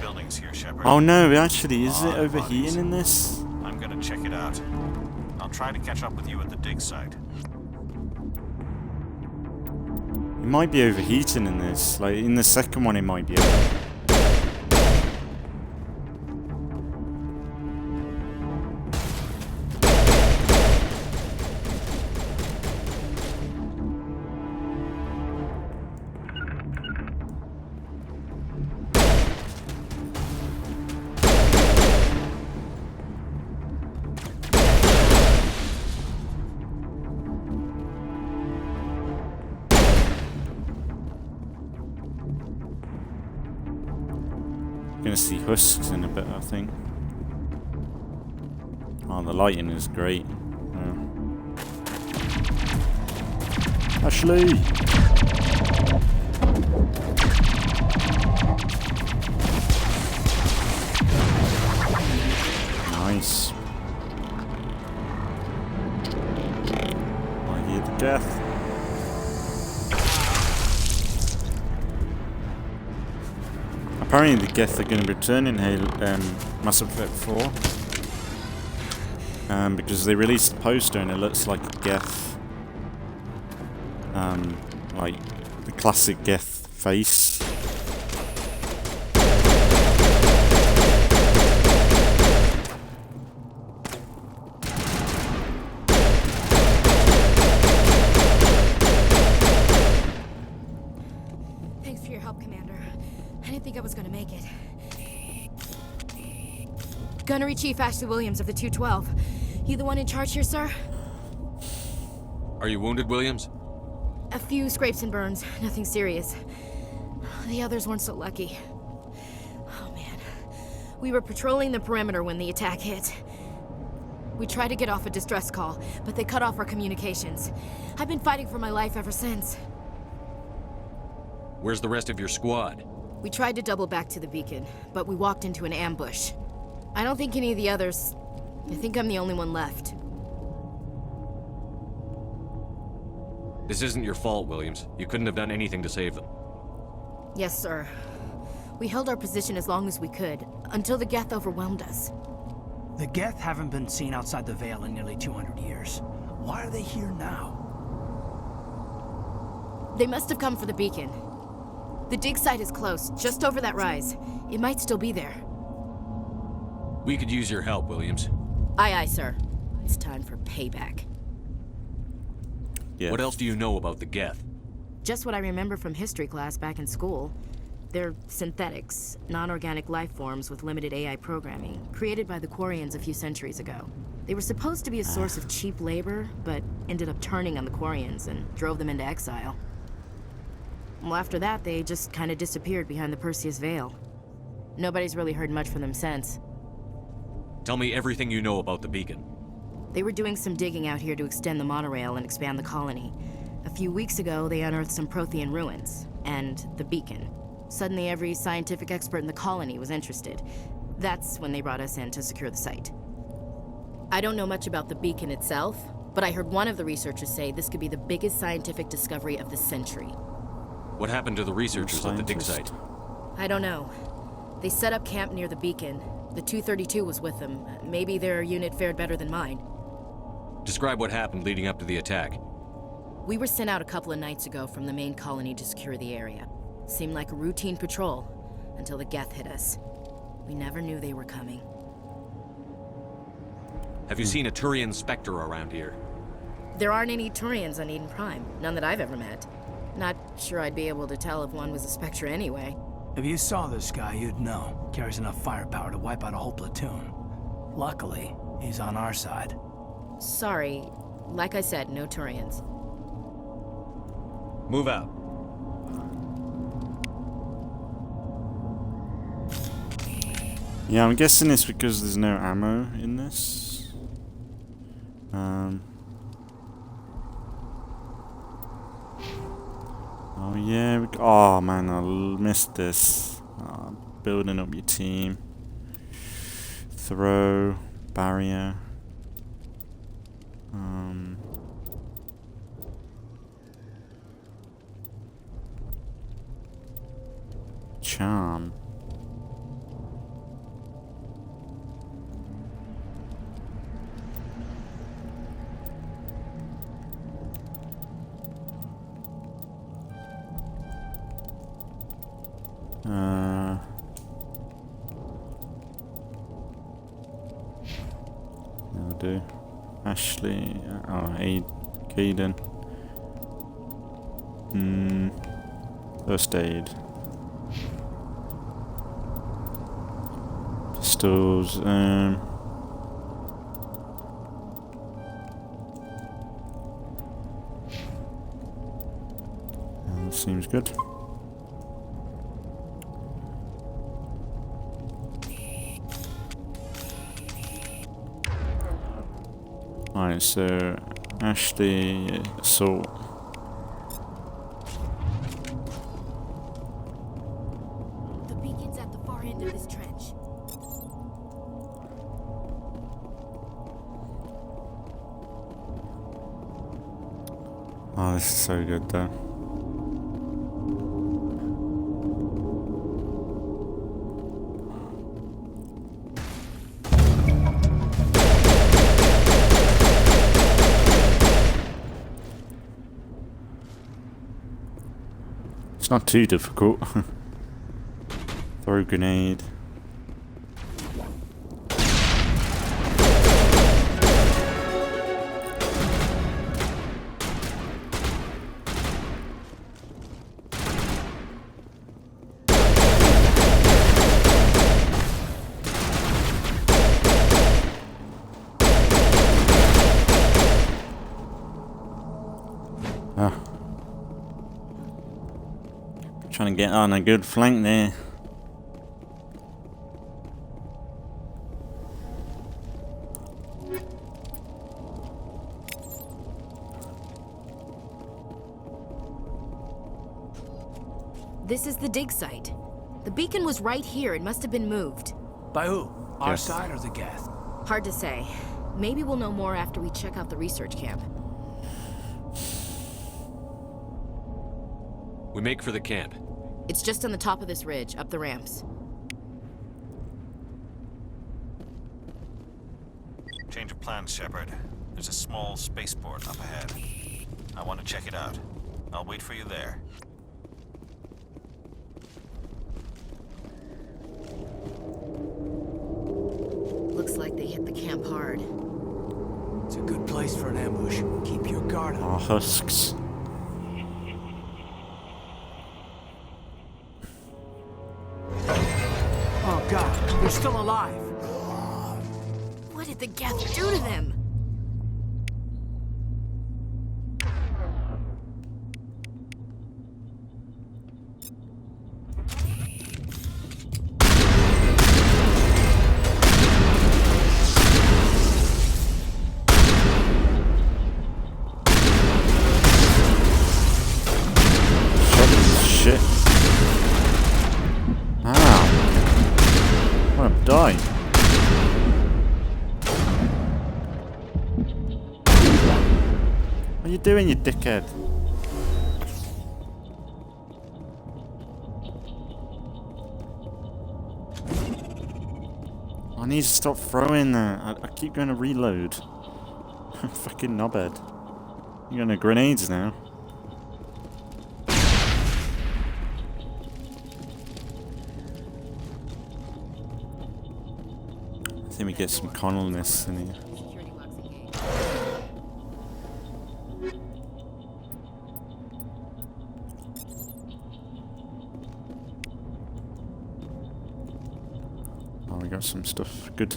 Buildings here, Shepard. Oh no, actually, is it overheating in this? I'm gonna check it out. I'll try to catch up with you at the dig site. It might be overheating in this. Like, in the second one it might be. Gonna see husks in a bit, I think. Oh, the lighting is great. Yeah. Ashley! Nice. I hear the death. Apparently the Geth are going to return in Mass Effect 4. Because they released the poster and it looks like a Geth. Like the classic Geth face. Thanks for your help, Commander. I didn't think I was gonna make it. Gunnery Chief Ashley Williams of the 212. You the one in charge here, sir? Are you wounded, Williams? A few scrapes and burns, nothing serious. The others weren't so lucky. Oh man. We were patrolling the perimeter when the attack hit. We tried to get off a distress call, but they cut off our communications. I've been fighting for my life ever since. Where's the rest of your squad? We tried to double back to the beacon, but we walked into an ambush. I don't think any of the others... I think I'm the only one left. This isn't your fault, Williams. You couldn't have done anything to save them. Yes, sir. We held our position as long as we could, until the Geth overwhelmed us. The Geth haven't been seen outside the Veil in nearly 200 years. Why are they here now? They must have come for the beacon. The dig site is close, just over that rise. It might still be there. We could use your help, Williams. Aye, aye, sir. It's time for payback. Yeah. What else do you know about the Geth? Just what I remember from history class back in school. They're synthetics, non-organic life forms with limited AI programming, created by the Quarians a few centuries ago. They were supposed to be a source of cheap labor, but ended up turning on the Quarians and drove them into exile. Well, after that, they just kind of disappeared behind the Perseus Veil. Nobody's really heard much from them since. Tell me everything you know about the beacon. They were doing some digging out here to extend the monorail and expand the colony. A few weeks ago, they unearthed some Prothean ruins, and the beacon. Suddenly, every scientific expert in the colony was interested. That's when they brought us in to secure the site. I don't know much about the beacon itself, but I heard one of the researchers say this could be the biggest scientific discovery of the century. What happened to the researchers at the dig site? I don't know. They set up camp near the beacon. The 232 was with them. Maybe their unit fared better than mine. Describe what happened leading up to the attack. We were sent out a couple of nights ago from the main colony to secure the area. Seemed like a routine patrol, until the Geth hit us. We never knew they were coming. Have you seen a Turian Spectre around here? There aren't any Turians on Eden Prime, none that I've ever met. Not sure I'd be able to tell if one was a Spectre anyway. If you saw this guy, you'd know. Carries enough firepower to wipe out a whole platoon. Luckily, he's on our side. Sorry. Like I said, no Turians. Move out. Yeah, I'm guessing it's because there's no ammo in this. Oh yeah, oh man, I missed this. Building up your team. Throw, barrier. Charm. That'll do. Ashley, Caden. First aid. Pistols, seems good. Alright, so Ashley, assault. The beacon's at the far end of this trench. Oh, this is so good though. It's not too difficult. Throw a grenade. Trying to get on a good flank there. This is the dig site. The beacon was right here. It must have been moved. By who? Our Yes. side or the Geth? Hard to say. Maybe we'll know more after we check out the research camp. We make for the camp. It's just on the top of this ridge, up the ramps. Change of plans, Shepard. There's a small spaceport up ahead. I want to check it out. I'll wait for you there. Looks like they hit the camp hard. It's a good place for an ambush. Keep your guard up. Oh, husks. Oh god, they're still alive. What did the Geth do to them? Shit. Ow. I want to die. What are you doing, you dickhead? I need to stop throwing that. I keep going to reload. Fucking knobhead. You're going to grenades now. I think we get some colonists in here. Oh, we got some stuff. Good.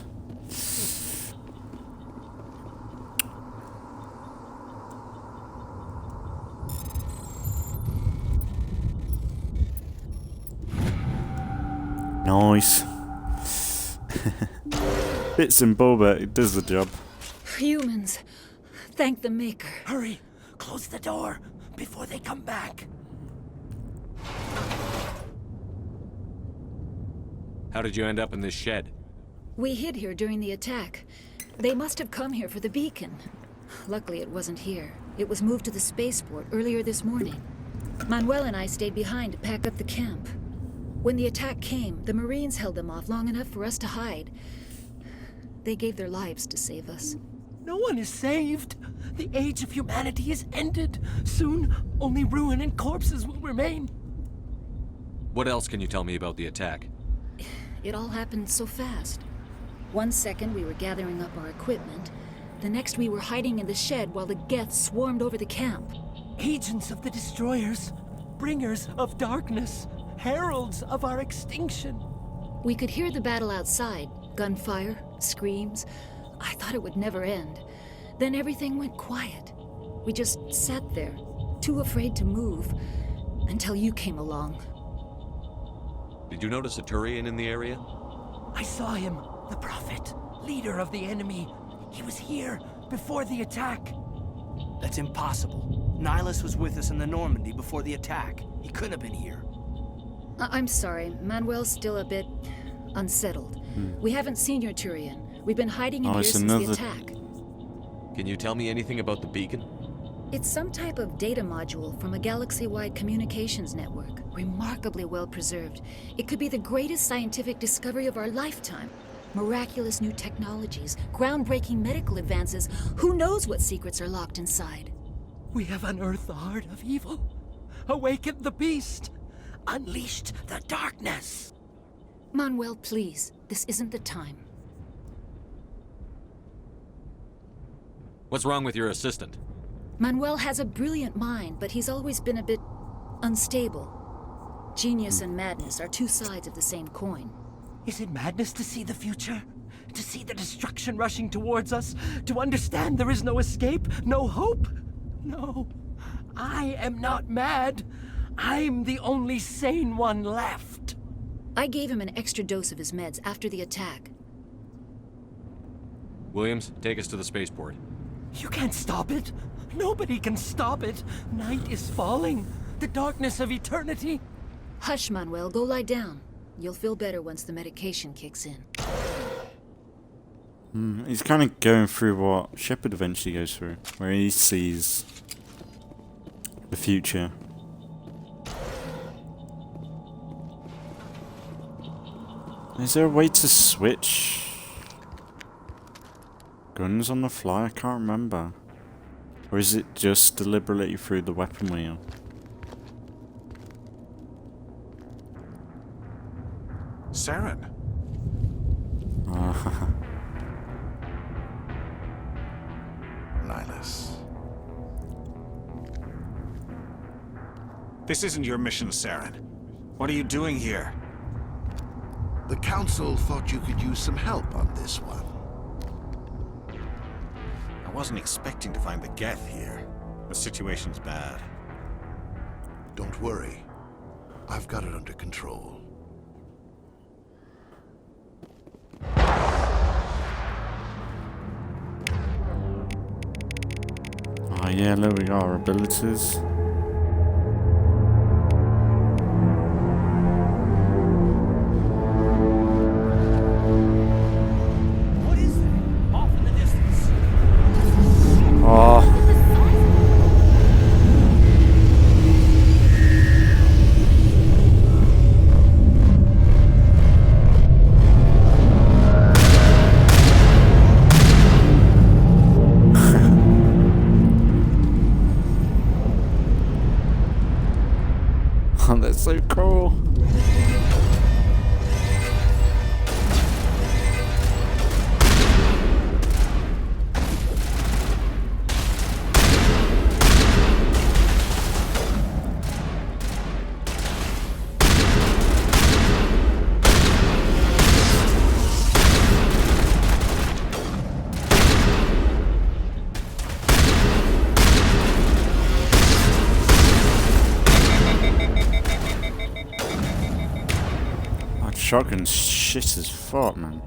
Nice. Bit simple, but it does the job. Humans. Thank the Maker. Hurry! Close the door before they come back. How did you end up in this shed? We hid here during the attack. They must have come here for the beacon. Luckily, it wasn't here. It was moved to the spaceport earlier this morning. Manuel and I stayed behind to pack up the camp. When the attack came, the Marines held them off long enough for us to hide. They gave their lives to save us. No one is saved. The age of humanity is ended. Soon, only ruin and corpses will remain. What else can you tell me about the attack? It all happened so fast. 1 second we were gathering up our equipment. The next we were hiding in the shed while the Geth swarmed over the camp. Agents of the destroyers, bringers of darkness, heralds of our extinction. We could hear the battle outside. Gunfire, screams. I thought it would never end. Then everything went quiet. We just sat there, too afraid to move, until you came along. Did you notice a Turian in the area? I saw him, the Prophet, leader of the enemy. He was here, before the attack. That's impossible. Nihilus was with us in the Normandy before the attack. He couldn't have been here. I'm sorry. Manuel's still a bit unsettled. We haven't seen your Turian. We've been hiding in here since the attack. Can you tell me anything about the beacon? It's some type of data module from a galaxy-wide communications network. Remarkably well preserved. It could be the greatest scientific discovery of our lifetime. Miraculous new technologies, groundbreaking medical advances. Who knows what secrets are locked inside? We have unearthed the heart of evil, awakened the beast, unleashed the darkness. Manuel, please. This isn't the time. What's wrong with your assistant? Manuel has a brilliant mind, but he's always been a bit unstable. Genius and madness are two sides of the same coin. Is it madness to see the future? To see the destruction rushing towards us? To understand there is no escape? No hope? No. I am not mad. I'm the only sane one left. I gave him an extra dose of his meds after the attack. Williams, take us to the spaceport. You can't stop it. Nobody can stop it. Night is falling. The darkness of eternity. Hush, Manuel. Go lie down. You'll feel better once the medication kicks in. He's kind of going through what Shepard eventually goes through, where he sees the future. Is there a way to switch guns on the fly? I can't remember. Or is it just deliberately through the weapon wheel? Saren. Nihilus. This isn't your mission, Saren. What are you doing here? The Council thought you could use some help on this one. I wasn't expecting to find the Geth here. The situation's bad. Don't worry. I've got it under control. Oh yeah, there we go, our abilities. What is that? Off in the distance. Oh. Oh, that's so cool. Shotgun's shit as fuck, man.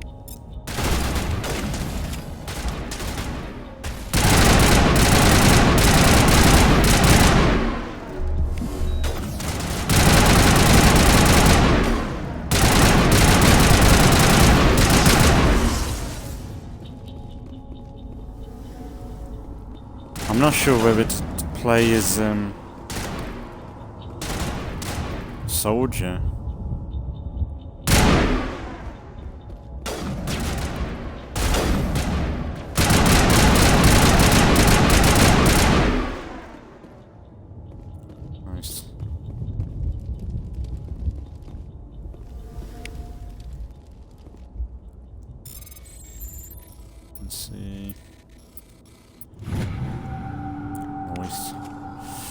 I'm not sure whether to play as soldier. Let's see. Nice.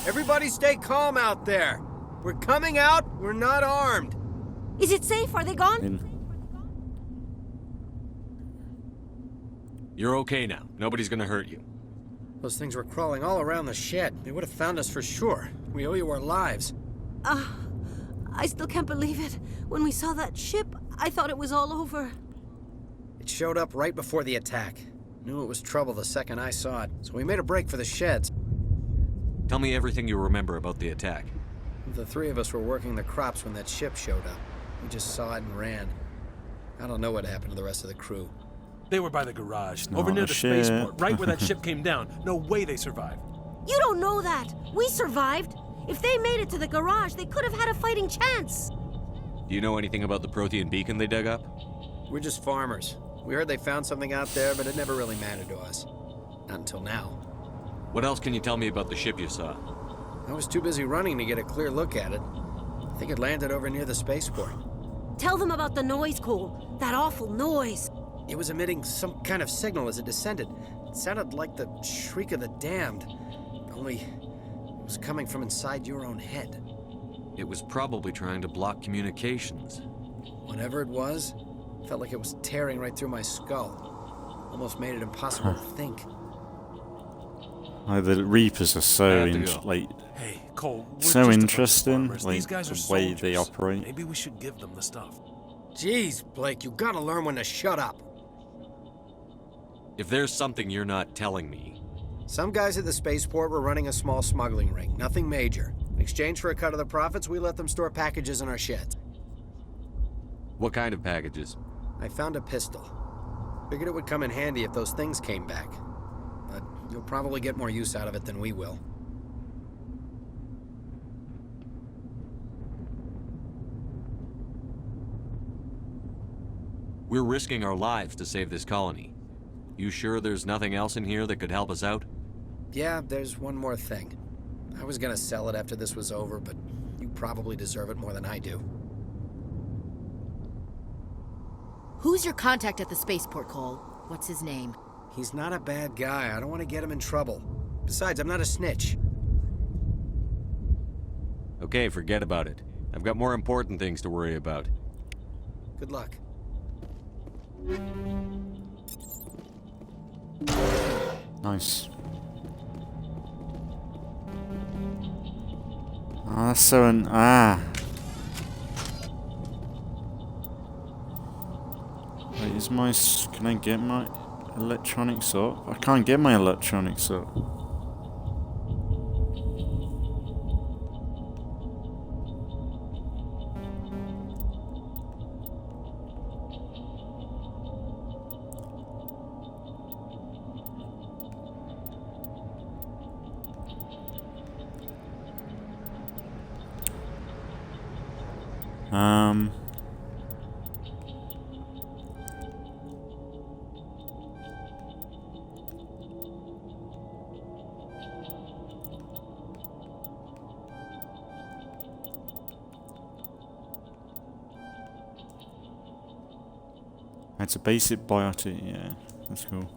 Everybody stay calm out there. We're coming out. We're not armed. Is it safe? Are they gone? You're okay now. Nobody's gonna hurt you. Those things were crawling all around the shed. They would have found us for sure. We owe you our lives. I still can't believe it. When we saw that ship, I thought it was all over. It showed up right before the attack. Knew it was trouble the second I saw it, so we made a break for the sheds. Tell me everything you remember about the attack. The three of us were working the crops when that ship showed up. We just saw it and ran. I don't know what happened to the rest of the crew. They were by the garage, Oh, over near the shit. spaceport, right where that ship came down. No way they survived. You don't know that. We survived. If they made it to the garage, they could have had a fighting chance. Do you know anything about the Prothean beacon they dug up? We're just farmers. We heard they found something out there, but it never really mattered to us. Not until now. What else can you tell me about the ship you saw? I was too busy running to get a clear look at it. I think it landed over near the spaceport. Tell them about the noise, Cole. That awful noise. It was emitting some kind of signal as it descended. It sounded like the shriek of the damned. Only it was coming from inside your own head. It was probably trying to block communications. Whatever it was, felt like it was tearing right through my skull. Almost made it impossible to think. Like the Reapers are so Hey, Cole, we're so just interesting, farmers. like These guys are the way they soldiers. operate. Maybe we should give them the stuff. Jeez, Blake, you gotta learn when to shut up. If there's something you're not telling me... Some guys at the spaceport were running a small smuggling ring, nothing major. In exchange for a cut of the profits, we let them store packages in our sheds. What kind of packages? I found a pistol. Figured it would come in handy if those things came back. But you'll probably get more use out of it than we will. We're risking our lives to save this colony. You sure there's nothing else in here that could help us out? Yeah, there's one more thing. I was gonna sell it after this was over, but you probably deserve it more than I do. Who's your contact at the spaceport, Cole? What's his name? He's not a bad guy. I don't want to get him in trouble. Besides, I'm not a snitch. Okay, forget about it. I've got more important things to worry about. Good luck. Nice. Oh, that's so Wait, is my... Can I get my electronics up? I can't get my electronics up. It's a basic biotic, yeah, that's cool.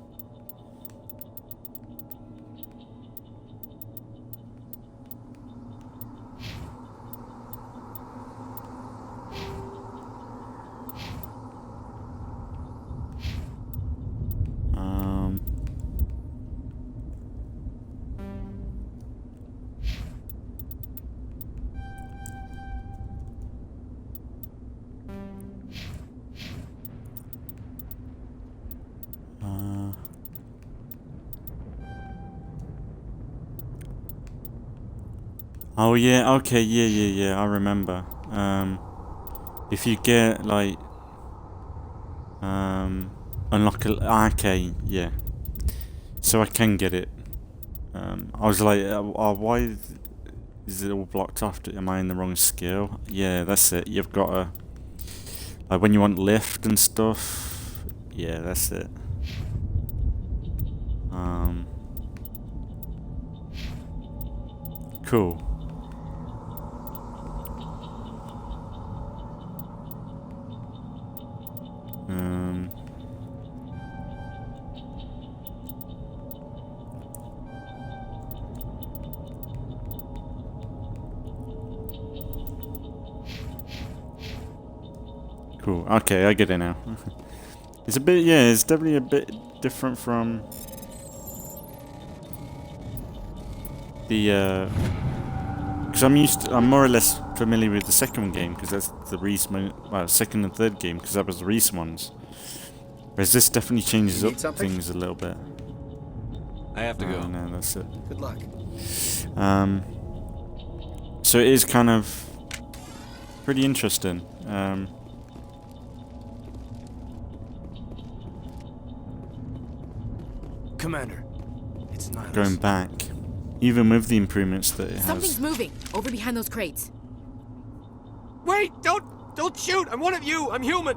Oh yeah, okay, yeah, I remember. If you get like unlock a... Okay, yeah. So I can get it. I was like, why is it all blocked off? Am I in the wrong skill? Yeah, that's it. You've got to... Like when you want lift and stuff. Yeah, that's it. Cool. Cool. Okay, I get it now. It's a bit, yeah, it's definitely a bit different from the, because I'm more or less familiar with the second game, because that's the recent, well, second and third game, because that was the recent ones. Whereas this definitely changes You up need something? things a little bit. I have to go. No, that's it. Good luck. So it is kind of pretty interesting. Commander, it's Nihilus. Going back, even with the improvements that it Something's has. moving over behind those crates. Wait! Don't shoot! I'm one of you! I'm human!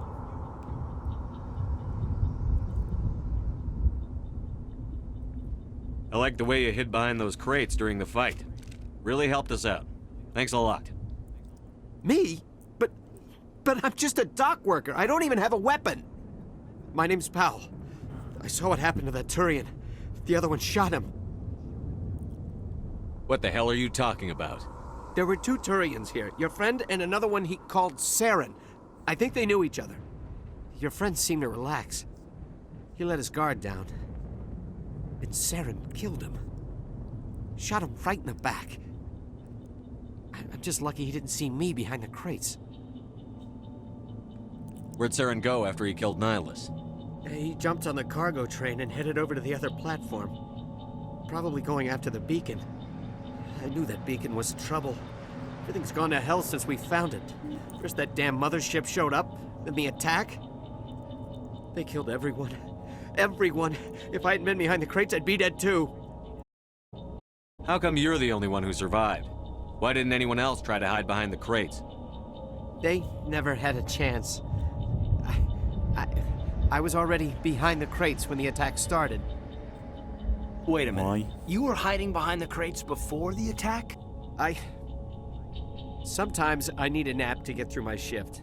I like the way you hid behind those crates during the fight. Really helped us out. Thanks a lot. Me? But I'm just a dock worker. I don't even have a weapon. My name's Powell. I saw what happened to that Turian. The other one shot him. What the hell are you talking about? There were 2 Turians here. Your friend and another one he called Saren. I think they knew each other. Your friend seemed to relax. He let his guard down. And Saren killed him. Shot him right in the back. I'm just lucky he didn't see me behind the crates. Where'd Saren go after he killed Nihilus? He jumped on the cargo train and headed over to the other platform. Probably going after the beacon. I knew that beacon was trouble. Everything's gone to hell since we found it. First that damn mothership showed up, then the attack. They killed everyone. Everyone. If I hadn't been behind the crates, I'd be dead too. How come you're the only one who survived? Why didn't anyone else try to hide behind the crates? They never had a chance. I was already behind the crates when the attack started. Wait a minute. Why? You were hiding behind the crates before the attack? Sometimes I need a nap to get through my shift.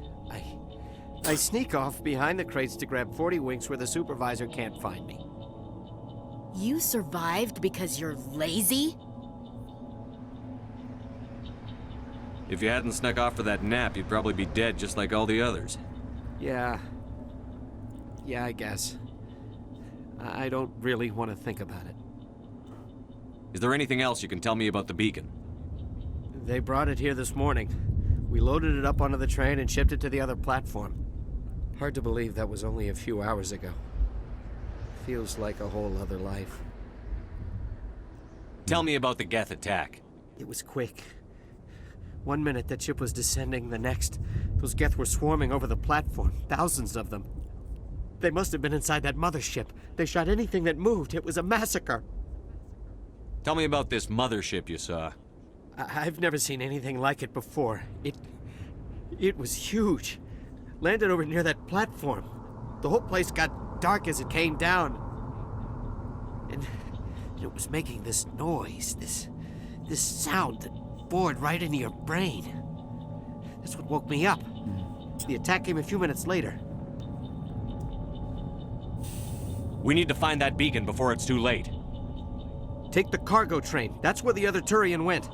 I sneak off behind the crates to grab 40 winks where the supervisor can't find me. You survived because you're lazy? If you hadn't snuck off for that nap, you'd probably be dead just like all the others. Yeah, I guess. I don't really want to think about it. Is there anything else you can tell me about the beacon? They brought it here this morning. We loaded it up onto the train and shipped it to the other platform. Hard to believe that was only a few hours ago. Feels like a whole other life. Tell me about the Geth attack. It was quick. 1 minute that ship was descending, the next, those Geth were swarming over the platform, thousands of them. They must have been inside that mothership. They shot anything that moved. It was a massacre. Tell me about this mothership you saw. I've never seen anything like it before. It was huge. Landed over near that platform. The whole place got dark as it came down. And it was making this noise, this sound that bored right into your brain. That's what woke me up. The attack came a few minutes later. We need to find that beacon before it's too late. Take the cargo train. That's where the other Turian went.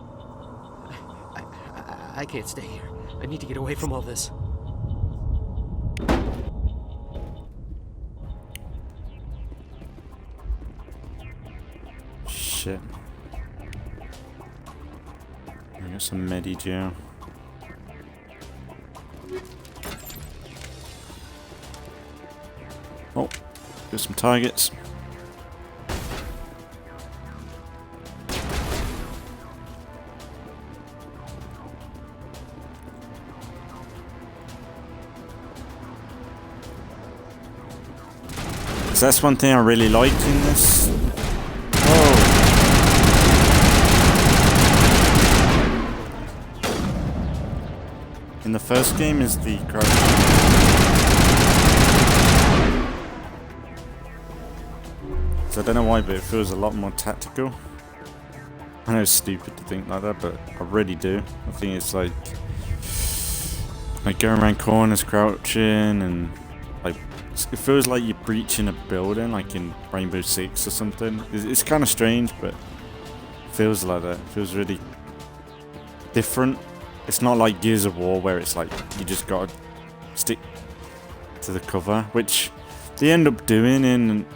I can't stay here. I need to get away from all this. Shit. I got some Medi-Gel. Oh, got some targets. So that's one thing I really liked in this. In the first game is the crouch. So I don't know why, but it feels a lot more tactical. I know it's stupid to think like that, but I really do. I think it's like going around corners, crouching, and like it feels like you're breaching a building, like in Rainbow Six or something. It's kind of strange, but it feels like that. It feels really different. It's not like Gears of War where it's like you just gotta stick to the cover, which they end up doing in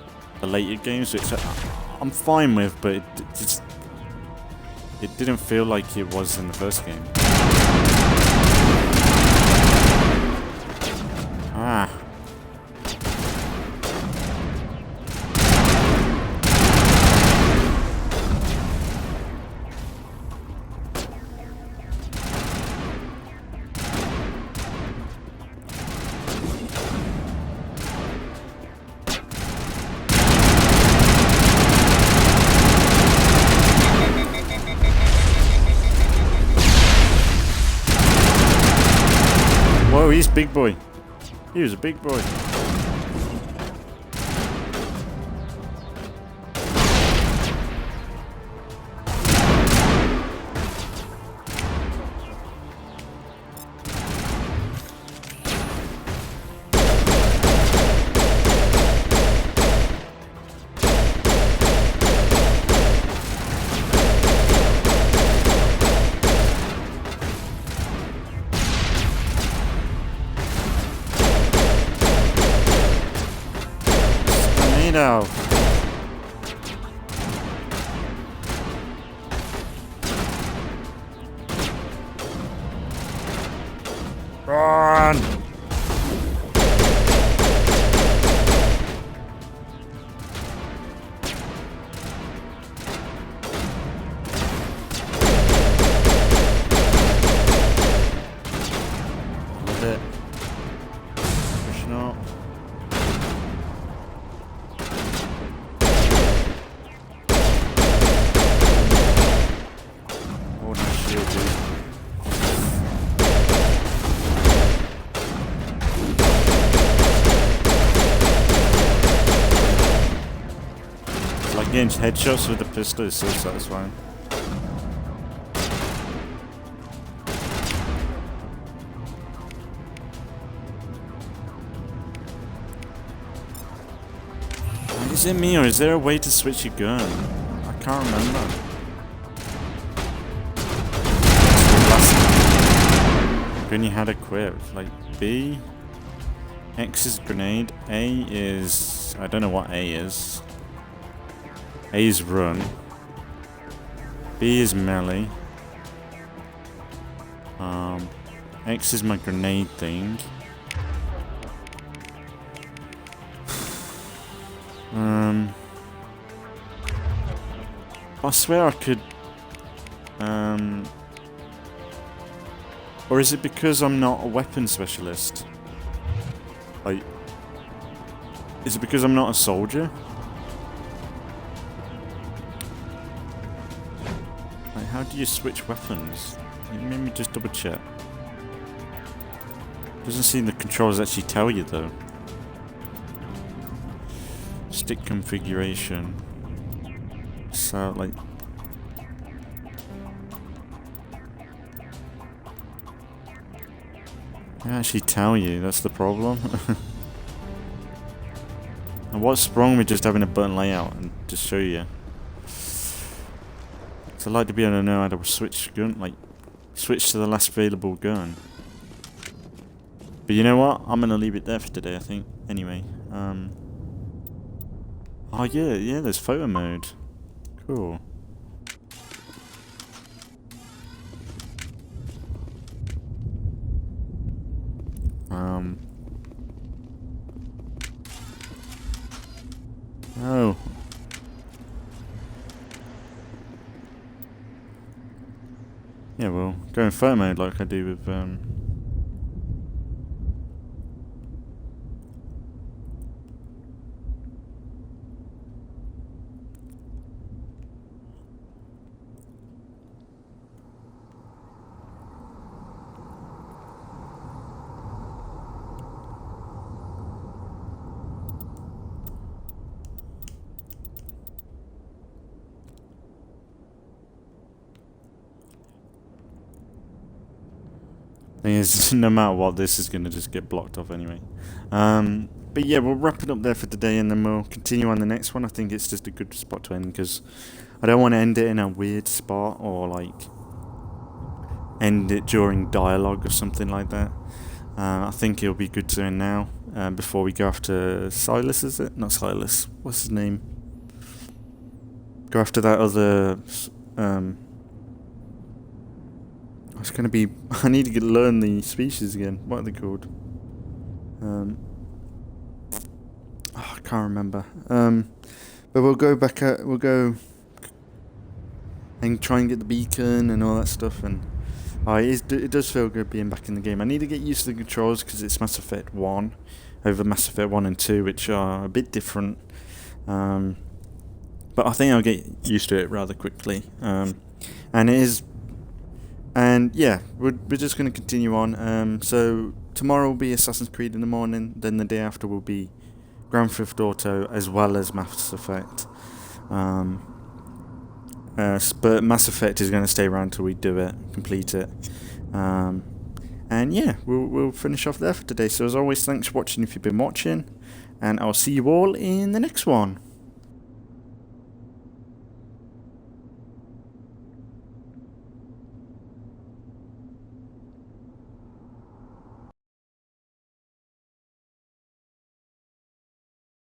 the later games, which I'm fine with, but it didn't feel like it was in the first game. big boy. He was a big boy. Now. Run! Love it. Pushing up. Getting headshots with the pistol is so satisfying. Is it me or is there a way to switch your gun? I can't remember. Last gun you had equipped, like B, X is grenade, A is I don't know what A is. A is run. B is melee. X is my grenade thing. I swear I could. Or is it because I'm not a weapon specialist? Like, is it because I'm not a soldier? How do you switch weapons? Let me just double check. Doesn't seem the controls actually tell you though. Stick configuration. So like. They actually tell you, that's the problem. And what's wrong with just having a button layout and just show you? So I'd like to be able to know how to switch gun, like switch to the last available gun. But you know what? I'm gonna leave it there for today, I think. Anyway, oh yeah, there's photo mode. Cool. Oh. Yeah, well, go in photo mode like I do with thing is, no matter what, this is going to just get blocked off anyway. But yeah, we'll wrap it up there for today and then we'll continue on the next one. I think it's just a good spot to end because I don't want to end it in a weird spot or like end it during dialogue or something like that. I think it'll be good to end now before we go after Silas, is it? Not Silas. What's his name? Go after that other... it's going to be... I need to learn the species again. What are they called? I can't remember. But we'll go back out... We'll go... and try and get the beacon and all that stuff. And it does feel good being back in the game. I need to get used to the controls because it's Mass Effect 1 over Mass Effect 1 and 2, which are a bit different. But I think I'll get used to it rather quickly. And it is... And yeah, we're just going to continue on. So tomorrow will be Assassin's Creed in the morning, then the day after will be Grand Theft Auto as well as Mass Effect. But Mass Effect is going to stay around till we do it, complete it. And yeah, we'll finish off there for today. So as always, thanks for watching if you've been watching, and I'll see you all in the next one.